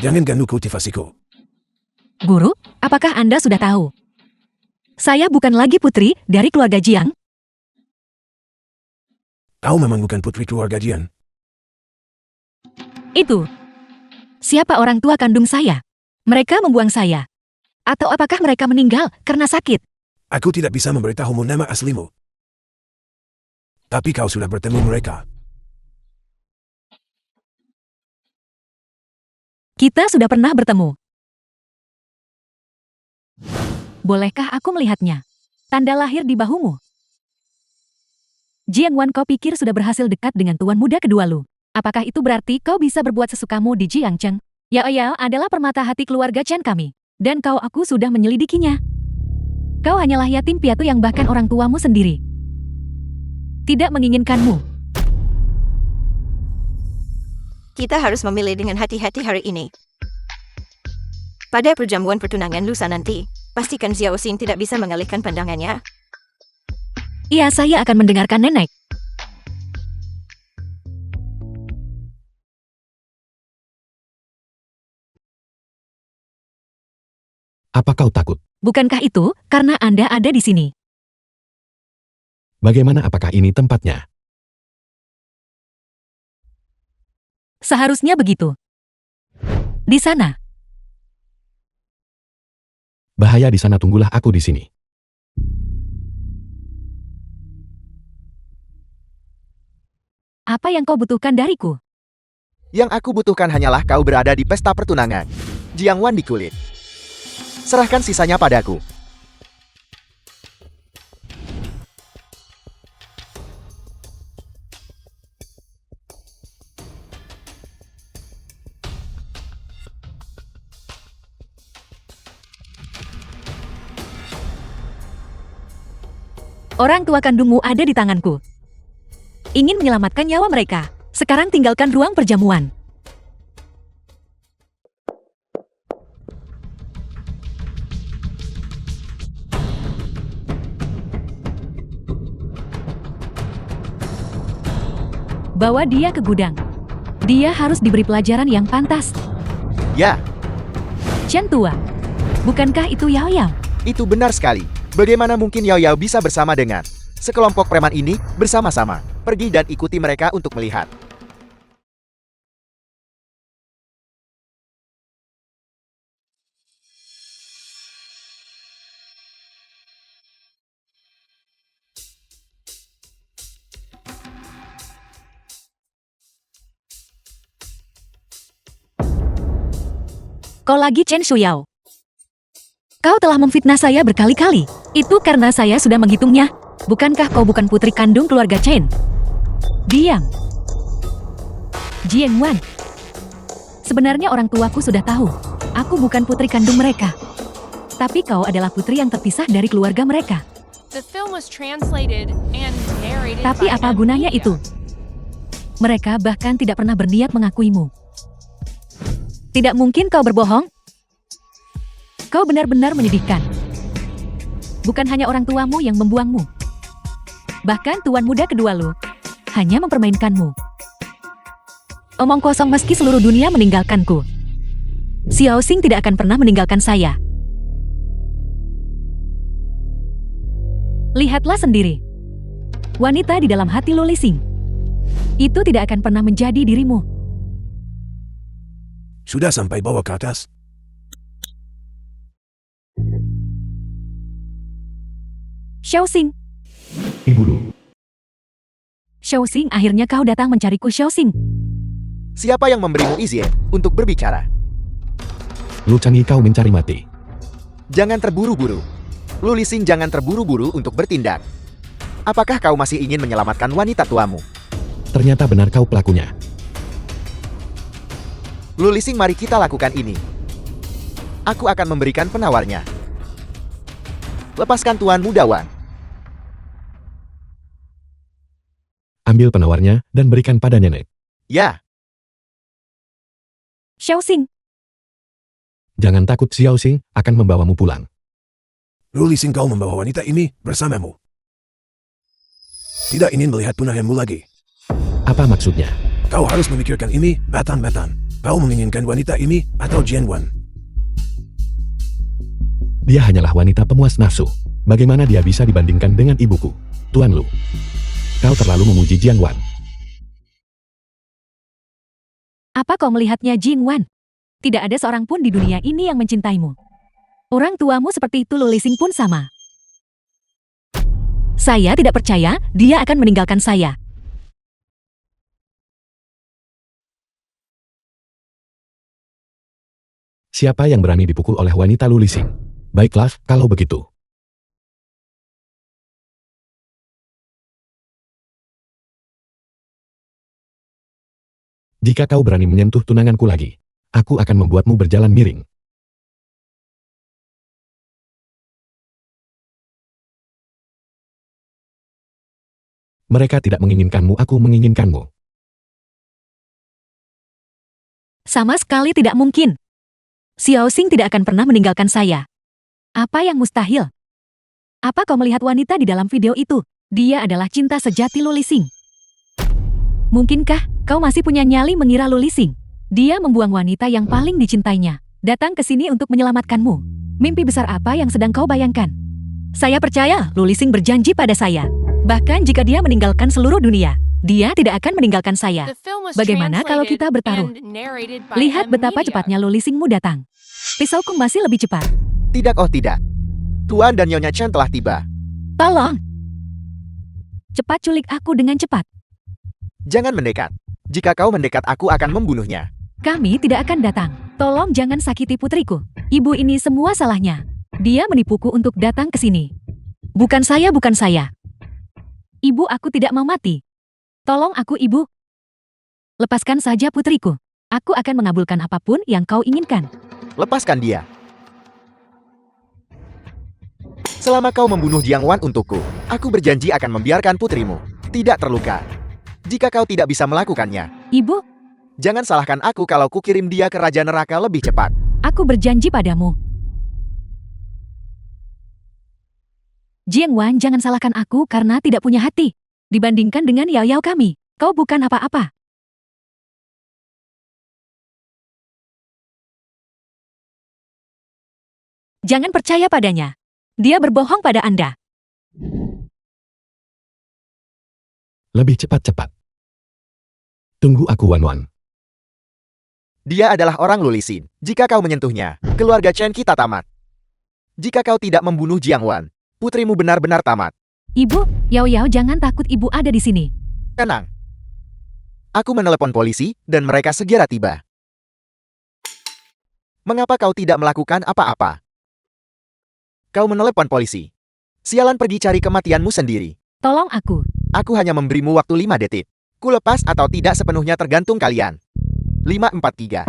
Jangan ganggu kultivasiku. Guru, apakah Anda sudah tahu? Saya bukan lagi putri dari keluarga Jiang. Kau memang bukan putri keluarga Jian. Itu. Siapa orang tua kandung saya? Mereka membuang saya. Atau apakah mereka meninggal karena sakit? Aku tidak bisa memberitahumu nama aslimu. Tapi kau sudah bertemu mereka. Kita sudah pernah bertemu. Bolehkah aku melihatnya? Tanda lahir di bahumu. Jiang Wan, kau pikir sudah berhasil dekat dengan tuan muda kedua lu. Apakah itu berarti kau bisa berbuat sesukamu di Jiang Cheng? Yao Yao adalah permata hati keluarga Chen kami. Dan aku sudah menyelidikinya. Kau hanyalah yatim piatu yang bahkan orang tuamu sendiri tidak menginginkanmu. Kita harus memilih dengan hati-hati hari ini. Pada perjamuan pertunangan lusa nanti, pastikan Xiao Xing tidak bisa mengalihkan pandangannya. Iya, saya akan mendengarkan nenek. Apa kau takut? Bukankah itu karena Anda ada di sini? Bagaimana, apakah ini tempatnya? Seharusnya begitu. Di sana. Bahaya di sana, tunggulah aku di sini. Apa yang kau butuhkan dariku? Yang aku butuhkan hanyalah kau berada di pesta pertunangan. Jiang Wan di kulit. Serahkan sisanya padaku. Orang tua kandungmu ada di tanganku. Ingin menyelamatkan nyawa mereka. Sekarang tinggalkan ruang perjamuan. Bawa dia ke gudang. Dia harus diberi pelajaran yang pantas. Ya, Chen tua. Bukankah itu Yao Yao? itu benar sekali. Bagaimana mungkin Yao Yao bisa bersama dengan sekelompok preman ini bersama-sama? Pergi dan ikuti mereka untuk melihat. Kau lagi Chen Shuyao. Kau telah memfitnah saya berkali-kali. Itu karena saya sudah menghitungnya. Bukankah kau bukan putri kandung keluarga Chen? Diam. Jiang Wan. Sebenarnya orang tuaku sudah tahu. Aku bukan putri kandung mereka. Tapi kau adalah putri yang terpisah dari keluarga mereka. The film was translated and narrated Tapi by apa M. gunanya Media. itu? Mereka bahkan tidak pernah berniat mengakuimu. Tidak mungkin kau berbohong. Kau benar-benar menyedihkan. Bukan hanya orang tuamu yang membuangmu. Bahkan tuan muda kedua lu hanya mempermainkanmu. Omong kosong, meski seluruh dunia meninggalkanku. Xiao Xing tidak akan pernah meninggalkan saya. Lihatlah sendiri. Wanita di dalam hati Lu Lising. Itu tidak akan pernah menjadi dirimu. Sudah sampai bawa ke atas. Xiaoxing, Ibu Lu, Xiaoxing, akhirnya kau datang mencariku, Xiaoxing. Siapa yang memberimu izin untuk berbicara? Lu Changyi, kau mencari mati. Jangan terburu-buru. Lu Lising, jangan terburu-buru untuk bertindak. Apakah kau masih ingin menyelamatkan wanita tuamu? Ternyata benar kau pelakunya. Lu Lising, mari kita lakukan ini. Aku akan memberikan penawarnya. Lepaskan Tuan Muda Wan. Ambil penawarnya dan berikan pada nenek. Ya, Xiaoxing, Jangan takut, Xiaoxing akan membawamu pulang. Lu Lising, kau membawa wanita ini bersamamu. Tidak ingin melihat punaanmu lagi. Apa maksudnya? Kau harus memikirkan ini matang-matang. Kau menginginkan wanita ini atau Jian Wan? Dia hanyalah wanita pemuas nafsu. Bagaimana dia bisa dibandingkan dengan ibuku? Tuan Lu, kau terlalu memuji Jian Wan. apa kau melihatnya, Jing Wan? Tidak ada seorang pun di dunia ini yang mencintaimu. Orang tuamu seperti itu, Lu Lising pun sama. Saya tidak percaya dia akan meninggalkan saya. Siapa yang berani dipukul oleh wanita Lu Lising? Baiklah, kalau begitu. Jika kau berani menyentuh tunanganku lagi, aku akan membuatmu berjalan miring. Mereka tidak menginginkanmu, aku menginginkanmu. Sama sekali tidak mungkin. Xiaoxing tidak akan pernah meninggalkan saya. Apa yang mustahil? Apa kau melihat wanita di dalam video itu? Dia adalah cinta sejati Lu Lising. Mungkinkah kau masih punya nyali mengira Lu Lising? Dia membuang wanita yang paling dicintainya, datang ke sini untuk menyelamatkanmu. Mimpi besar apa yang sedang kau bayangkan? Saya percaya Lu Lising berjanji pada saya. Bahkan jika dia meninggalkan seluruh dunia, dia tidak akan meninggalkan saya. The film was Bagaimana kalau kita translated bertaruh? and narrated by Lihat M betapa Media. cepatnya Lu Lisingmu datang. Pisauku masih lebih cepat. tidak, oh tidak. Tuan dan Nyonya Chen telah tiba. Tolong! Cepat culik aku dengan cepat. Jangan mendekat. Jika kau mendekat, aku akan membunuhnya. Kami tidak akan datang. Tolong jangan sakiti putriku. Ibu ini semua salahnya. Dia menipuku untuk datang ke sini. Bukan saya, bukan saya. Ibu, aku tidak mau mati. Tolong aku, Ibu. Lepaskan saja putriku. Aku akan mengabulkan apapun yang kau inginkan. Lepaskan dia. Selama kau membunuh Jiang Wan untukku, aku berjanji akan membiarkan putrimu tidak terluka. Jika kau tidak bisa melakukannya, Ibu, jangan salahkan aku kalau kukirim dia ke Raja Neraka lebih cepat. aku berjanji padamu. Jiang Wan, jangan salahkan aku karena tidak punya hati. Dibandingkan dengan Yao Yao kami, kau bukan apa-apa. Jangan percaya padanya. Dia berbohong pada Anda. Lebih cepat-cepat. Tunggu aku, Wan Wan. Dia adalah orang Lu Lising. Jika kau menyentuhnya, keluarga Chen kita tamat. Jika kau tidak membunuh Jiang Wan, putrimu benar-benar tamat. Ibu, Yao Yao, jangan takut, ibu ada di sini. Tenang. Aku menelepon polisi dan mereka segera tiba. Mengapa kau tidak melakukan apa-apa? Kau menelepon polisi. Sialan, pergi cari kematianmu sendiri. Tolong aku. Aku hanya memberimu waktu 5 detik. Ku lepas atau tidak sepenuhnya tergantung kalian. 5, 4, 3.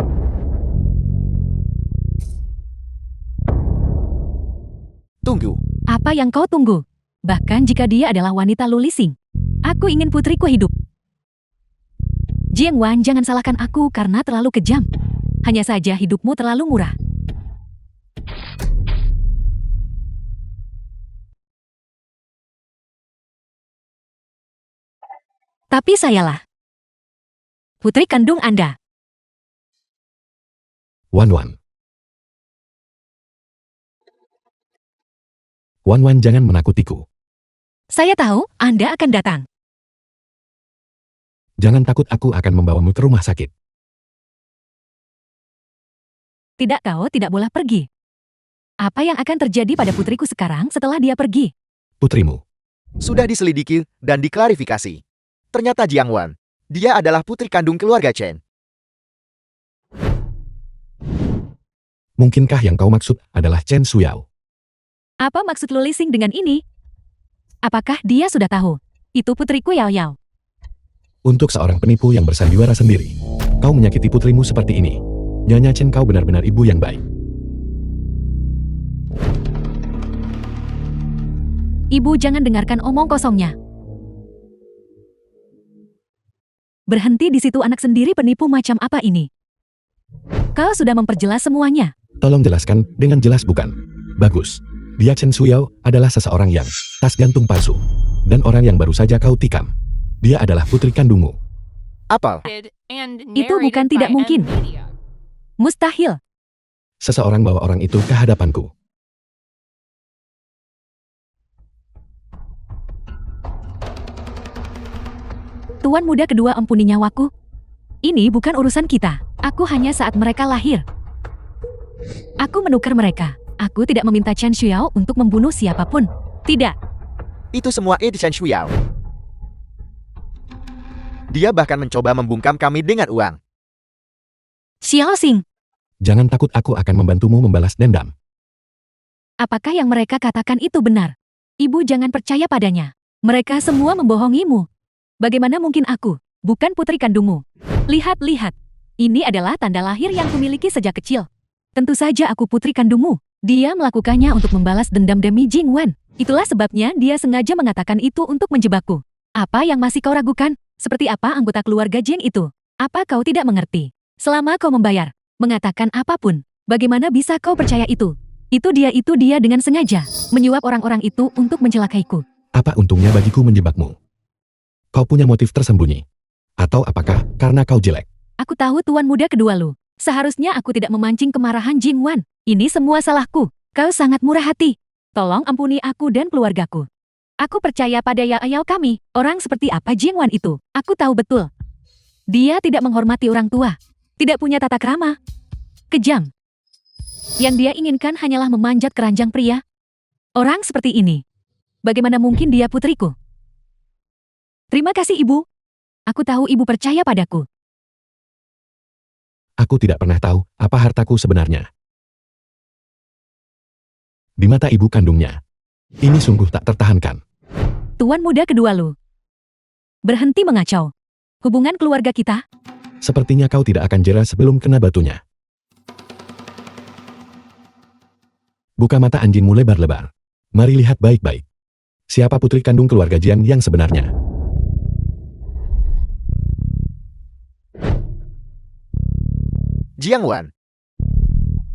Tunggu. Apa yang kau tunggu? Bahkan jika dia adalah wanita Lu Lising. Aku ingin putriku hidup. Jiang Wan, jangan salahkan aku karena terlalu kejam. Hanya saja hidupmu terlalu murah. Tapi sayalah putri kandung Anda. Wan Wan. Wan Wan, jangan menakutiku. Saya tahu Anda akan datang. Jangan takut, aku akan membawamu ke rumah sakit. Tidak, kau tidak boleh pergi. Apa yang akan terjadi pada putriku sekarang setelah dia pergi? putrimu. Sudah diselidiki dan diklarifikasi. Ternyata Jiang Wan. Dia adalah putri kandung keluarga Chen. Mungkinkah yang kau maksud adalah Chen Suyao? Apa maksud Lu Lising dengan ini? Apakah dia sudah tahu? Itu putriku Yao Yao. Untuk seorang penipu yang bersandiwara sendiri, kau menyakiti putrimu seperti ini. Nyonya Chen, kau benar-benar ibu yang baik. Ibu jangan dengarkan omong kosongnya. Berhenti di situ, anak sendiri penipu macam apa ini? Kau sudah memperjelas semuanya. Tolong jelaskan dengan jelas, bukan? Bagus. Dia Chen Suyao adalah seseorang yang tas gantung palsu. Dan orang yang baru saja kau tikam. Dia adalah putri kandungmu. Apel. And Itu bukan narrated tidak by mungkin. M-Media. Mustahil. Seseorang bawa orang itu ke hadapanku. Tuan muda kedua, ampuni nyawaku. Ini bukan urusan kita. Aku hanya saat mereka lahir. Aku menukar mereka. Aku tidak meminta Chen Suyao untuk membunuh siapapun. Tidak. Itu semua Chen Suyao. Dia bahkan mencoba membungkam kami dengan uang. Xiao Xing, Jangan takut, aku akan membantumu membalas dendam. apakah yang mereka katakan itu benar? Ibu jangan percaya padanya. Mereka semua membohongimu. Bagaimana mungkin aku, bukan putri kandungmu? Lihat-lihat. Ini adalah tanda lahir yang kumiliki sejak kecil. Tentu saja aku putri kandungmu. Dia melakukannya untuk membalas dendam demi Jing Wan. Itulah sebabnya dia sengaja mengatakan itu untuk menjebakku. Apa yang masih kau ragukan? Seperti apa anggota keluarga Jing itu? Apa kau tidak mengerti? Selama kau membayar, mengatakan apapun, bagaimana bisa kau percaya itu? Itu dia dengan sengaja menyuap orang-orang itu untuk mencelakaiku. Apa untungnya bagiku menjebakmu? Kau punya motif tersembunyi? Atau apakah karena kau jelek? Aku tahu tuan muda kedua lu. Seharusnya aku tidak memancing kemarahan Jing Wan. Ini semua salahku. Kau sangat murah hati. Tolong ampuni aku dan keluargaku. Aku percaya pada Yao kami. Orang seperti apa Jing Wan itu? Aku tahu betul. Dia tidak menghormati orang tua. Tidak punya tata krama. Kejam. Yang dia inginkan hanyalah memanjat keranjang pria. Orang seperti ini. Bagaimana mungkin dia putriku? Terima kasih, Ibu. Aku tahu Ibu percaya padaku. Aku tidak pernah tahu apa hartaku sebenarnya. Di mata ibu kandungnya. Ini sungguh tak tertahankan. Tuan muda kedua lu. Berhenti mengacau. Hubungan keluarga kita. Sepertinya kau tidak akan jera sebelum kena batunya. Buka mata anjingmu lebar-lebar. Mari lihat baik-baik. Siapa putri kandung keluarga Jian yang sebenarnya? Jiang Wan.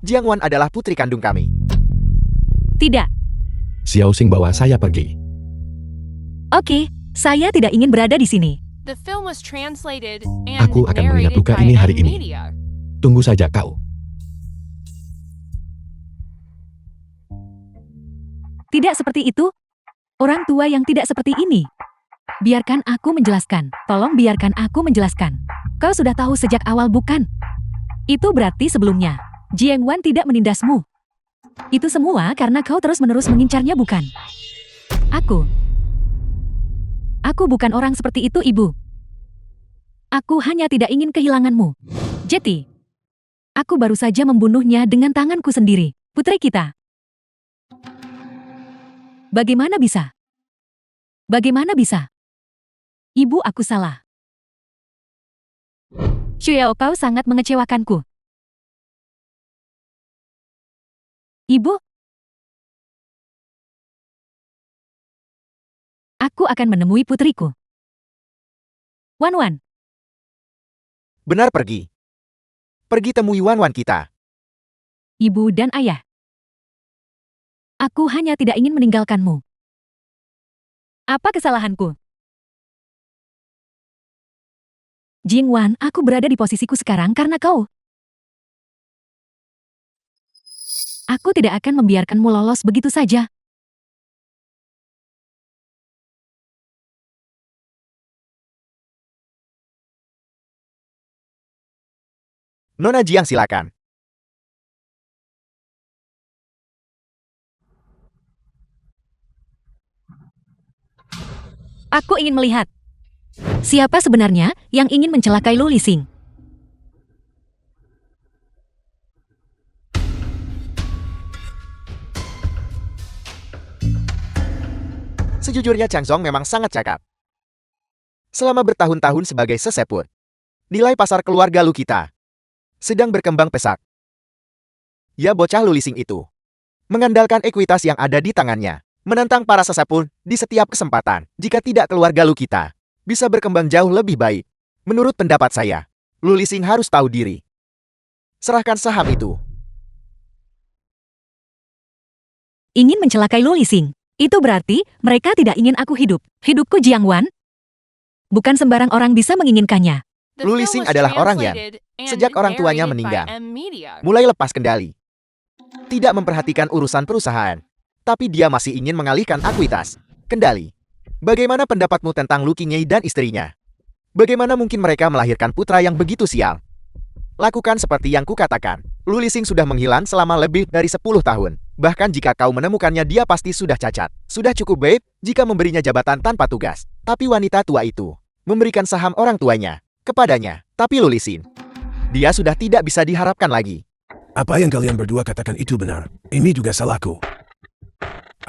Jiang Wan adalah putri kandung kami. Tidak. Xiao Xing bawa saya pergi. Oke, saya tidak ingin berada di sini. The film was translated and Aku akan mengingat narrated luka by ini hari ini. M-Media. Tunggu saja kau. Tidak seperti itu. Orang tua yang tidak seperti ini. Biarkan aku menjelaskan. Tolong biarkan aku menjelaskan. Kau sudah tahu sejak awal, bukan? Itu berarti sebelumnya, Jiang Wan tidak menindasmu. Itu semua karena kau terus-menerus mengincarnya, bukan? Aku bukan orang seperti itu, Ibu. Aku hanya tidak ingin kehilanganmu. Jeti. Aku baru saja membunuhnya dengan tanganku sendiri. Putri kita. Bagaimana bisa? Bagaimana bisa? Ibu, aku salah. Xiao, kau sangat mengecewakanku. Ibu, aku akan menemui putriku. Wan Wan, Benar, pergi. Pergi temui Wan Wan kita. ibu dan ayah. Aku hanya tidak ingin meninggalkanmu. Apa kesalahanku? Jing Wan, aku berada di posisiku sekarang karena kau. Aku tidak akan membiarkanmu lolos begitu saja. Nona Jiang, silakan. Aku ingin melihat. Siapa sebenarnya yang ingin mencelakai Lu Lising? Sejujurnya Chang Song memang sangat cakap. Selama bertahun-tahun sebagai seseput, nilai pasar keluarga Lu kita sedang berkembang pesat. Ya bocah Lu Lising itu mengandalkan ekuitas yang ada di tangannya, menentang para seseput di setiap kesempatan. Jika tidak keluarga Lu kita bisa berkembang jauh lebih baik. Menurut pendapat saya, Lu Lising harus tahu diri. Serahkan saham itu. Ingin mencelakai Lu Lising? Itu berarti mereka tidak ingin aku hidup. Hidupku Jiang Wan? Bukan sembarang orang bisa menginginkannya. The Lu film Lising was adalah orang yang, translated and sejak orang tuanya narrated by meninggal, M-Media. mulai lepas kendali. Tidak memperhatikan urusan perusahaan. Tapi dia masih ingin mengalihkan ekuitas kendali. Bagaimana pendapatmu tentang Lu Qingyi dan istrinya? Bagaimana mungkin mereka melahirkan putra yang begitu sial? Lakukan seperti yang kukatakan. Lu Lising sudah menghilang selama lebih dari 10 tahun. Bahkan jika kau menemukannya dia pasti sudah cacat. Sudah cukup baik jika memberinya jabatan tanpa tugas. Tapi wanita tua itu memberikan saham orang tuanya kepadanya. Tapi Lu Lising, dia sudah tidak bisa diharapkan lagi. Apa yang kalian berdua katakan itu benar. Ini juga salahku.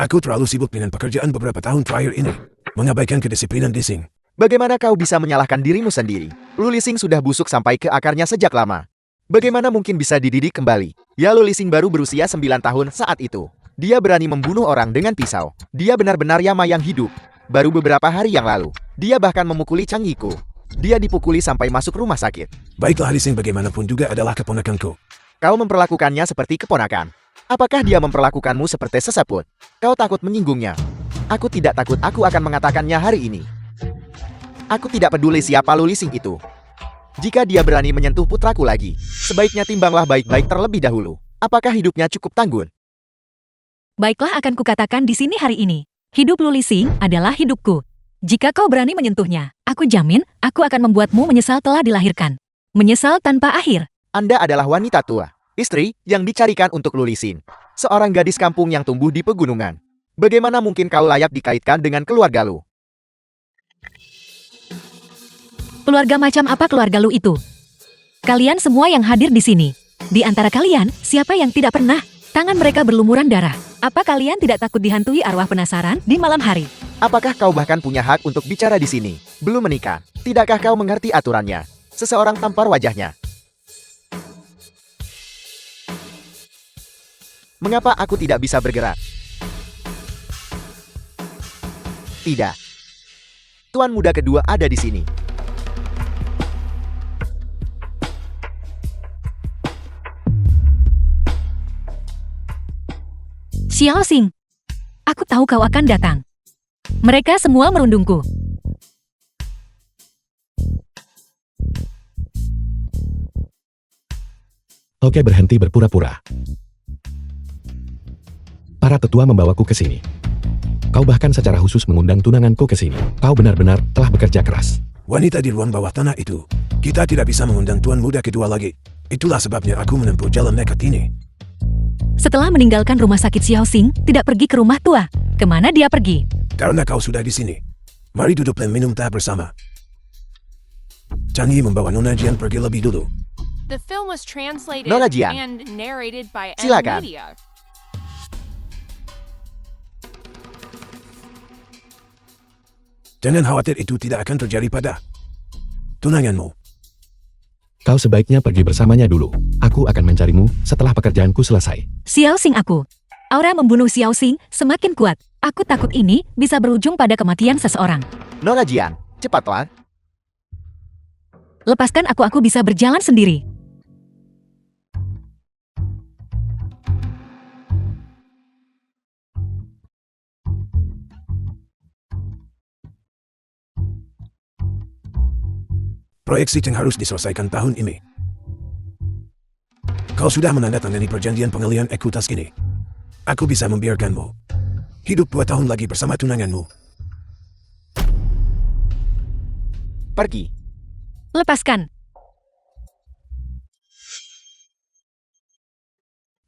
Aku terlalu sibuk dengan pekerjaan beberapa tahun terakhir ini, mengabaikan kedisiplinan Lising. Bagaimana kau bisa menyalahkan dirimu sendiri? Lu Lising sudah busuk sampai ke akarnya sejak lama. Bagaimana mungkin bisa dididik kembali? Ya Lu Lising baru berusia 9 tahun saat itu. Dia berani membunuh orang dengan pisau. Dia benar-benar Yama yang hidup. Baru beberapa hari yang lalu, dia bahkan memukuli Chang Yiku. Dia dipukuli sampai masuk rumah sakit. Baiklah Lising bagaimanapun juga adalah keponakanku. Kau memperlakukannya seperti keponakan. Apakah dia memperlakukanmu seperti seseput? Kau takut menyinggungnya. Aku tidak takut, aku akan mengatakannya hari ini. Aku tidak peduli siapa Lu Lising itu. Jika dia berani menyentuh putraku lagi, sebaiknya timbanglah baik-baik terlebih dahulu. Apakah hidupnya cukup tanggun? Baiklah akan kukatakan di sini hari ini. Hidup Lu Lising adalah hidupku. Jika kau berani menyentuhnya, aku jamin aku akan membuatmu menyesal telah dilahirkan. Menyesal tanpa akhir. Anda adalah wanita tua, istri yang dicarikan untuk Lu Lising. Seorang gadis kampung yang tumbuh di pegunungan. Bagaimana mungkin kau layak dikaitkan dengan keluarga Lu? Keluarga macam apa keluarga Lu itu? Kalian semua yang hadir di sini. Di antara kalian, siapa yang tidak pernah tangan mereka berlumuran darah? Apa kalian tidak takut dihantui arwah penasaran di malam hari? Apakah kau bahkan punya hak untuk bicara di sini? Belum menikah. Tidakkah kau mengerti aturannya? Seseorang tampar wajahnya. Mengapa aku tidak bisa bergerak? Tidak. Tuan muda kedua ada di sini. Xiao Xing, aku tahu kau akan datang. Mereka semua merundungku. Oke, berhenti berpura-pura. Para tetua membawaku ke sini. Kau bahkan secara khusus mengundang tunanganku ke sini. Kau benar-benar telah bekerja keras. Wanita di ruang bawah tanah itu. Kita tidak bisa mengundang tuan muda kedua lagi. Itulah sebabnya aku menempuh jalan nekat ini. Setelah meninggalkan rumah sakit Xiao Xing, tidak pergi ke rumah tua. Kemana dia pergi? Karena kau sudah di sini. Mari duduk dan minum teh bersama. Chang Yi membawa Nona Jian pergi lebih dulu. The film was translated Nona Jian, and narrated by silakan. M-Media. Jangan khawatir, itu tidak akan terjadi pada tunanganmu. Kau sebaiknya pergi bersamanya dulu. Aku akan mencarimu setelah pekerjaanku selesai. Xiao Xing aku. Aura membunuh Xiao Xing semakin kuat. Aku takut ini bisa berujung pada kematian seseorang. Nona Jian, cepatlah. Lepaskan aku bisa berjalan sendiri. Proyek Sicheng harus diselesaikan tahun ini. Kau sudah menandatangani perjanjian pengalihan ekuitas ini. Aku bisa membiarkanmu hidup 2 tahun lagi bersama tunanganmu. Pergi. Lepaskan.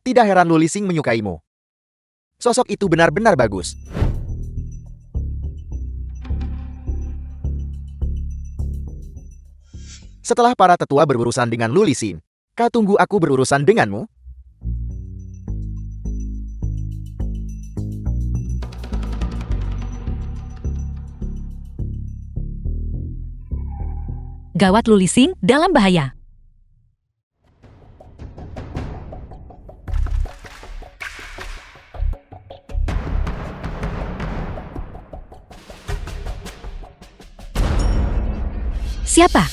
Tidak heran Lu Lising menyukaimu. Sosok itu benar-benar bagus. Setelah para tetua berurusan dengan Lu Lixing, kau tunggu aku berurusan denganmu? Gawat, Lu Lixing dalam bahaya. Siapa?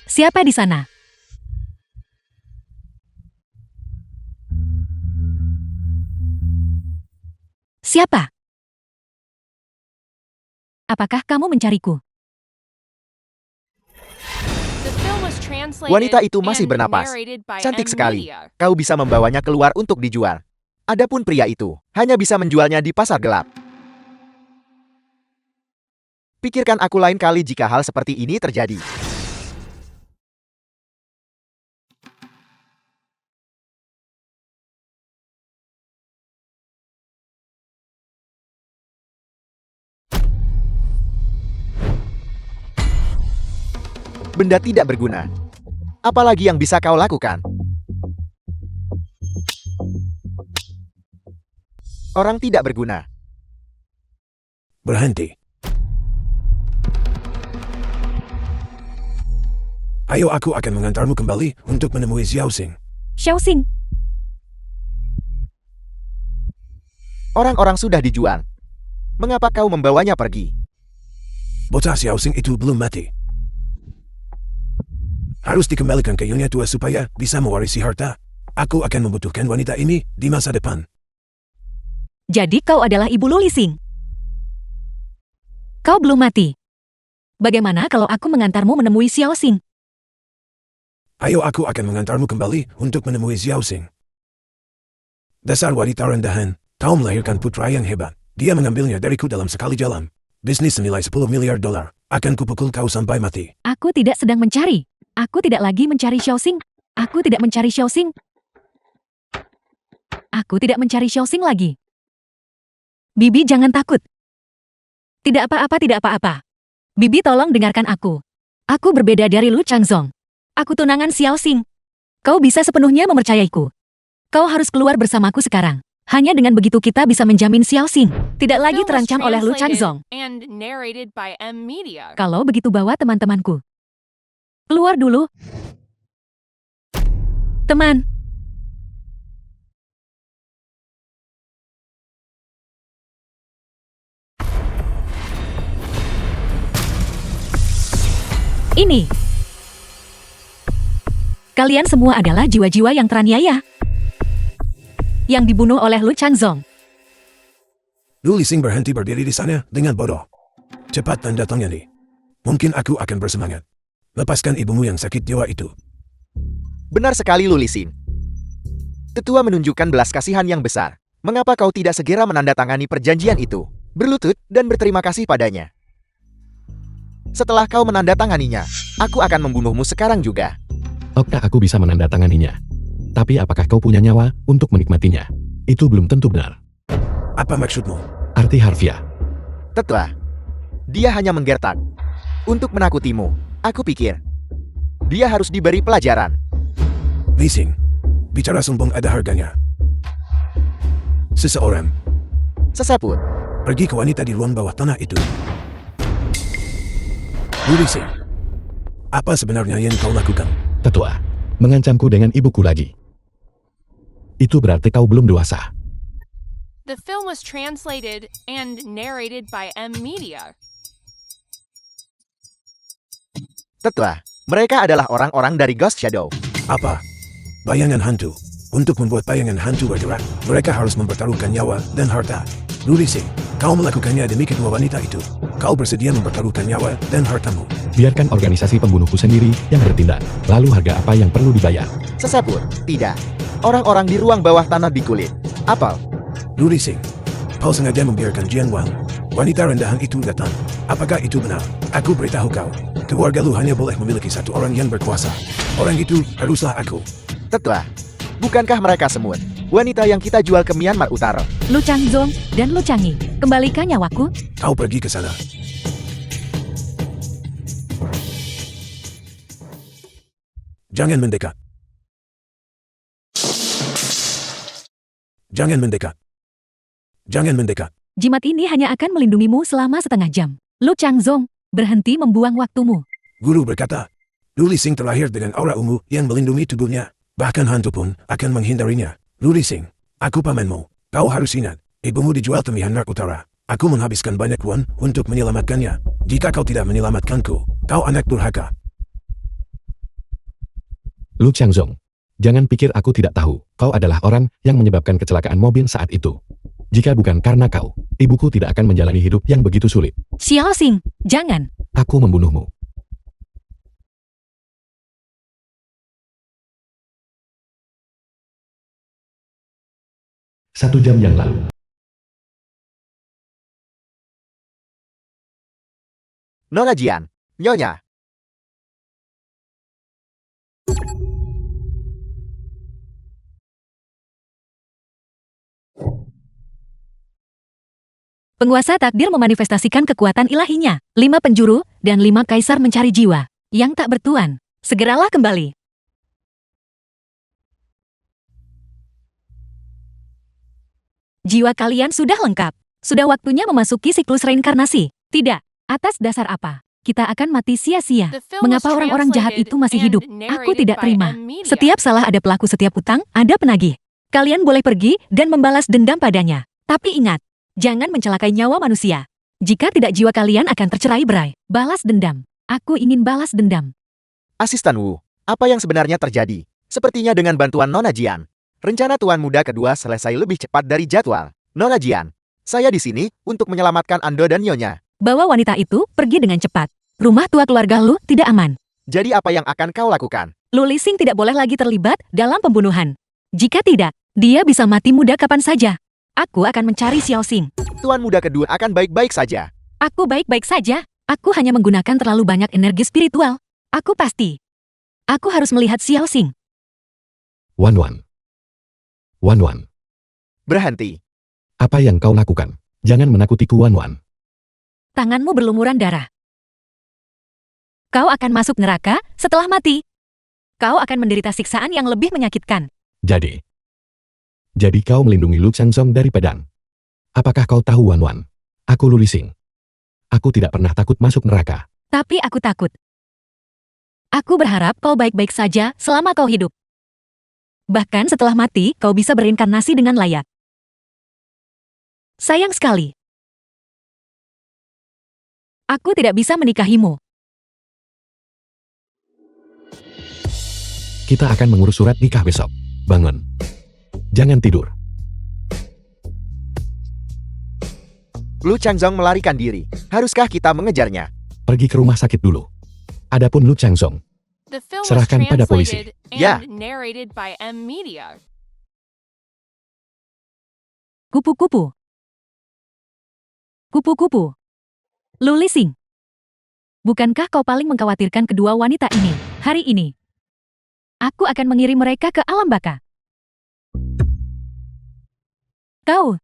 Siapa di sana? Siapa? Apakah kamu mencariku? The film was translated Wanita itu masih and bernapas. narrated by Cantik M sekali. Media. Kau bisa membawanya keluar untuk dijual. Adapun pria itu, hanya bisa menjualnya di pasar gelap. Pikirkan aku lain kali jika hal seperti ini terjadi. Benda tidak berguna. Apalagi yang bisa kau lakukan? Orang tidak berguna. Berhenti. Ayo, aku akan mengantarmu kembali untuk menemui Xiao Xing. Xiao Xing, Orang-orang sudah dijual. Mengapa kau membawanya pergi? Bocah Xiao Xing itu belum mati. Harus dikembalikan ke Nyonya Tua supaya bisa mewarisi harta. Aku akan membutuhkan wanita ini di masa depan. jadi kau adalah ibu Lu Lixing. Kau belum mati. Bagaimana kalau aku mengantarmu menemui Xiao Xing? Ayo, aku akan mengantarmu kembali untuk menemui Xiao Xing. Dasar wanita rendahan, kau melahirkan putra yang hebat. Dia mengambilnya dariku dalam sekali jalan. Bisnis senilai 10 miliar dolar. Akan kupukul kau sampai mati. Aku tidak sedang mencari. Aku tidak lagi mencari Xiao Xing. Aku tidak mencari Xiao Xing. Aku tidak mencari Xiao Xing lagi. Bibi, jangan takut. Tidak apa-apa, tidak apa-apa. Bibi, tolong dengarkan aku. Aku berbeda dari Lu Changzong. Aku tunangan Xiao Xing. Kau bisa sepenuhnya mempercayaiku. Kau harus keluar bersamaku sekarang. Hanya dengan begitu kita bisa menjamin Xiao Xing tidak The lagi film was terancam oleh Lu translated Changzong. and narrated by M Media. Kalau begitu bawa teman-temanku. Keluar dulu. Teman. Ini. Kalian semua adalah jiwa-jiwa yang teraniaya. Yang dibunuh oleh Lu Changzong. Lu Lixing berhenti berdiri di sana dengan bodoh. Cepat tanda tangani. Mungkin aku akan bersemangat. Lepaskan ibumu yang sakit jiwa itu. Benar sekali, Lu Lixing. Tetua menunjukkan belas kasihan yang besar. Mengapa kau tidak segera menandatangani perjanjian itu? Berlutut dan berterima kasih padanya. Setelah kau menandatanganinya, aku akan membunuhmu sekarang juga. Oke, aku bisa menandatanganinya. Tapi apakah kau punya nyawa untuk menikmatinya? Itu belum tentu benar. Apa maksudmu? Arti harfiah. Tetua, dia hanya menggertak. Untuk menakutimu, aku pikir dia harus diberi pelajaran. Lixing, bicara sombong ada harganya. Seseorang, Sesaput, pergi ke wanita di ruang bawah tanah itu. Lu Lixing, apa sebenarnya yang kau lakukan? Tetua, mengancamku dengan ibuku lagi. Itu berarti kau belum dewasa. The film was translated and narrated by M Media. Tetua, mereka adalah orang-orang dari Ghost Shadow. Apa? Bayangan hantu. Untuk membuat bayangan hantu bergerak, mereka harus mempertaruhkan nyawa dan harta. Lu Lixing, kau melakukannya demi kedua wanita itu. Kau bersedia mempertaruhkan nyawa dan hartamu. Biarkan organisasi pembunuhku sendiri yang bertindak. Lalu harga apa yang perlu dibayar? Sesaput, tidak. Orang-orang di ruang bawah tanah di kulit. Apel, Lu Lixing, kau sengaja membiarkan Jian Wang, wanita rendahan itu datang. Apakah itu benar? Aku beritahu kau, keluarga lu hanya boleh memiliki satu orang yang berkuasa. Orang itu haruslah aku. Tetua, bukankah mereka semut? Wanita yang kita jual ke Myanmar Utara. Lu Changzong dan Lu Changi, kembalikan nyawaku. Kau pergi ke sana. Jangan mendekat. Jangan mendekat. Jangan mendekat. Jimat ini hanya akan melindungimu selama setengah jam. Lu Changzong, berhenti membuang waktumu. Guru berkata, Lu Lising terlahir dengan aura ungu yang melindungi tubuhnya. Bahkan hantu pun akan menghindarinya. Lu Lising, aku pamanmu. Kau harus ingat, ibumu dijual ke Myanmar Utara. Aku menghabiskan banyak uang untuk menyelamatkannya. Jika kau tidak menyelamatkanku, kau anak durhaka. Lu Changzong, jangan pikir aku tidak tahu. Kau adalah orang yang menyebabkan kecelakaan mobil saat itu. Jika bukan karena kau, ibuku tidak akan menjalani hidup yang begitu sulit. Xiao Xing, jangan. Aku membunuhmu. Satu jam yang lalu. Nona Jian, Nyonya. Penguasa takdir memanifestasikan kekuatan ilahinya. 5 penjuru dan 5 kaisar mencari jiwa yang tak bertuan. Segeralah kembali. Jiwa kalian sudah lengkap. Sudah waktunya memasuki siklus reinkarnasi. Tidak. Atas dasar apa? Kita akan mati sia-sia. The film was Mengapa orang-orang jahat itu masih translated hidup? and Aku narrated tidak by terima. M-Media. Setiap salah ada pelaku, setiap utang ada penagih. Kalian boleh pergi dan membalas dendam padanya. Tapi ingat, jangan mencelakai nyawa manusia. Jika tidak, jiwa kalian akan tercerai-berai. Balas dendam. Aku ingin balas dendam. Asisten Wu, apa yang sebenarnya terjadi? Sepertinya dengan bantuan Nona Jian, rencana Tuan Muda kedua selesai lebih cepat dari jadwal. Nona Jian, saya di sini untuk menyelamatkan Ando dan Nyonya. Bawa wanita itu pergi dengan cepat. Rumah tua keluarga Lu tidak aman. Jadi apa yang akan kau lakukan? Lu Lising tidak boleh lagi terlibat dalam pembunuhan. Jika tidak, dia bisa mati muda kapan saja. Aku akan mencari Xiao Xing. Tuan Muda kedua akan baik-baik saja. Aku baik-baik saja. Aku hanya menggunakan terlalu banyak energi spiritual. Aku pasti. Aku harus melihat Xiao Xing. Wan Wan. Wan Wan, Berhenti. apa yang kau lakukan? Jangan menakutiku Wan Wan. Tanganmu berlumuran darah. Kau akan masuk neraka setelah mati. Kau akan menderita siksaan yang lebih menyakitkan. Jadi kau melindungi Lu Changzong dari pedang. Apakah kau tahu Wan Wan? Aku Lu Lising. Aku tidak pernah takut masuk neraka. Tapi aku takut. Aku berharap kau baik-baik saja selama kau hidup. Bahkan setelah mati, kau bisa berinkarnasi dengan layak. Sayang sekali. Aku tidak bisa menikahimu. Kita akan mengurus surat nikah besok. Bangun. Jangan tidur. Lu Changzong melarikan diri. Haruskah kita mengejarnya? Pergi ke rumah sakit dulu. Adapun Lu Changzong, The film was Serahkan pada polisi. translated Ya. and narrated by M-Media. Kupu-kupu. Kupu-kupu. Lu Lising. Bukankah kau paling mengkhawatirkan kedua wanita ini hari ini? Aku akan mengirim mereka ke alam baka. Kau,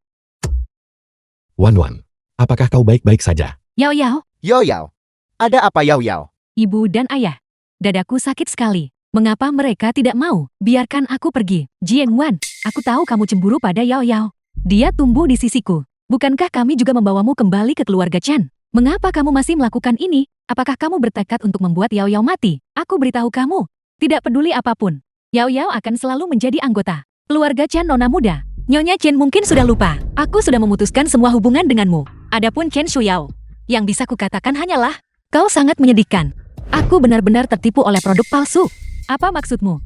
Wan Wan, apakah kau baik-baik saja? Yao Yao, Yo Yao. Ada apa Yao Yao? ibu dan ayah. Dadaku sakit sekali. Mengapa mereka tidak mau? Biarkan aku pergi. Jian Wan, aku tahu kamu cemburu pada Yao Yao. Dia tumbuh di sisiku. Bukankah kami juga membawamu kembali ke keluarga Chan? Mengapa kamu masih melakukan ini? Apakah kamu bertekad untuk membuat Yao Yao mati? Aku beritahu kamu, tidak peduli apapun, Yao Yao akan selalu menjadi anggota keluarga Chan Nona muda. Nyonya Chen mungkin sudah lupa, aku sudah memutuskan semua hubungan denganmu. Adapun Chen Shuyao, yang bisa kukatakan hanyalah, kau sangat menyedihkan. Aku benar-benar tertipu oleh produk palsu. Apa maksudmu?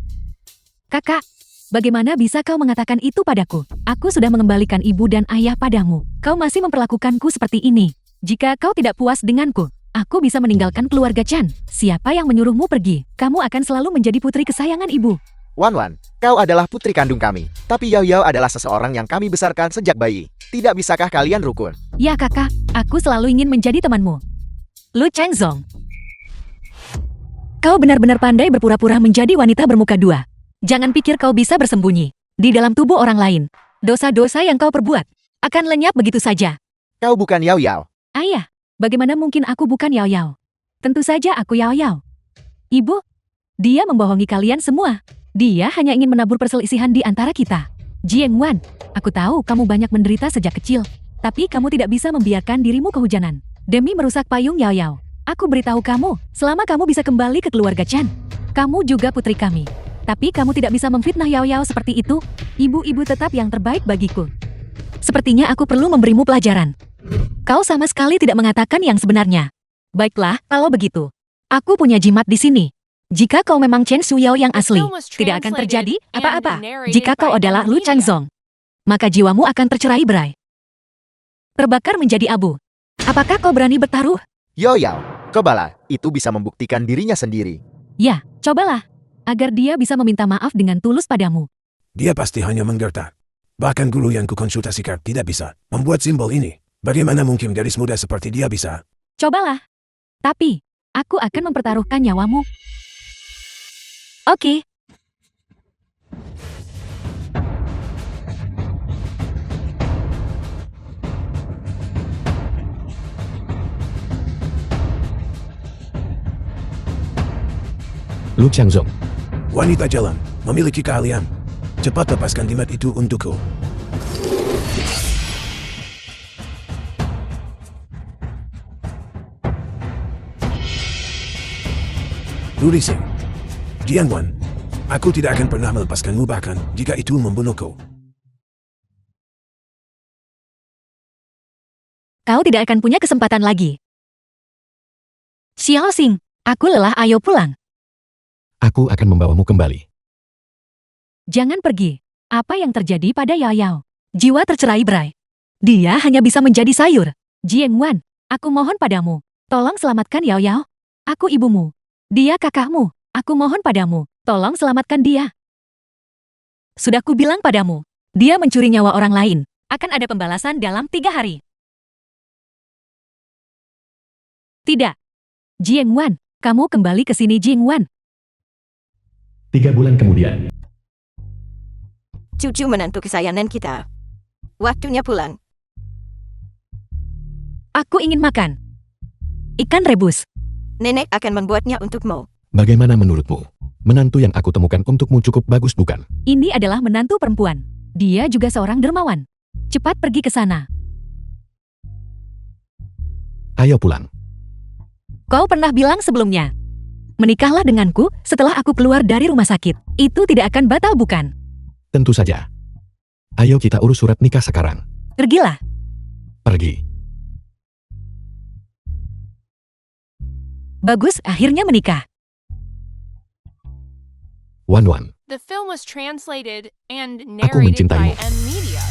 Kakak, bagaimana bisa kau mengatakan itu padaku? Aku sudah mengembalikan ibu dan ayah padamu. Kau masih memperlakukanku seperti ini. Jika kau tidak puas denganku, aku bisa meninggalkan keluarga Chan. Siapa yang menyuruhmu pergi? Kamu akan selalu menjadi putri kesayangan ibu. Wan Wan, kau adalah putri kandung kami. Tapi Yao Yao adalah seseorang yang kami besarkan sejak bayi. Tidak bisakah kalian rukun? Ya kakak, aku selalu ingin menjadi temanmu. Lu Changzong. Kau benar-benar pandai berpura-pura menjadi wanita bermuka dua. Jangan pikir kau bisa bersembunyi di dalam tubuh orang lain. Dosa-dosa yang kau perbuat akan lenyap begitu saja. Kau bukan Yao Yao. Ayah, bagaimana mungkin aku bukan Yao Yao? Tentu saja aku Yao Yao. Ibu, Dia membohongi kalian semua. Dia hanya ingin menabur perselisihan di antara kita. Jiang Wan, aku tahu kamu banyak menderita sejak kecil. Tapi kamu tidak bisa membiarkan dirimu kehujanan. Demi merusak payung Yao Yao. Aku beritahu kamu, selama kamu bisa kembali ke keluarga Chan. Kamu juga putri kami. Tapi kamu tidak bisa memfitnah Yao Yao seperti itu. Ibu-ibu tetap yang terbaik bagiku. Sepertinya aku perlu memberimu pelajaran. Kau sama sekali tidak mengatakan yang sebenarnya. Baiklah, kalau begitu. Aku punya jimat di sini. Jika kau memang Chen Shuyao yang asli, tidak akan terjadi apa-apa. Jika kau adalah Lu Changzong, maka jiwamu akan tercerai-berai. Terbakar menjadi abu. Apakah kau berani bertaruh? Yo Yao, cobalah, itu bisa membuktikan dirinya sendiri. Ya, cobalah. Agar dia bisa meminta maaf dengan tulus padamu. Dia pasti hanya menggertak. Bahkan guru yang kukonsultasikan tidak bisa membuat simbol ini. Bagaimana mungkin gadis muda seperti dia bisa? Cobalah. Tapi, aku akan mempertaruhkan nyawamu. Oke. Lu Changzong, Wanita jalan, memiliki keahlian. Cepat lepaskan jimat itu untukku. Lu Rising, Jiang Wan, aku tidak akan pernah melepaskanmu bahkan jika itu membunuhku. Kau tidak akan punya kesempatan lagi. Xiao Xing, aku lelah, ayo pulang. aku akan membawamu kembali. Jangan pergi. Apa yang terjadi pada Yao Yao? Jiwa tercerai-berai. Dia hanya bisa menjadi sayur. Jiang Wan, aku mohon padamu. Tolong selamatkan Yao Yao. Aku ibumu. Dia kakakmu. Aku mohon padamu. Tolong selamatkan dia. Sudah kubilang padamu. Dia mencuri nyawa orang lain. Akan ada pembalasan dalam 3 hari. Tidak. Jiang Wan, kamu kembali ke sini Jiang Wan. 3 bulan kemudian, Cucu menantu kesayangan kita. Waktunya pulang. Aku ingin makan. Ikan rebus. Nenek akan membuatnya untukmu. bagaimana menurutmu? Menantu yang aku temukan untukmu cukup bagus bukan? Ini adalah menantu perempuan. Dia juga seorang dermawan. Cepat pergi ke sana. Ayo pulang. Kau pernah bilang sebelumnya. Menikahlah denganku setelah aku keluar dari rumah sakit. Itu tidak akan batal bukan? Tentu saja. Ayo kita urus surat nikah sekarang. Pergilah. Pergi. Bagus, akhirnya menikah. Wan Wan, The film was translated and Aku narrated by mencintaimu. M Media.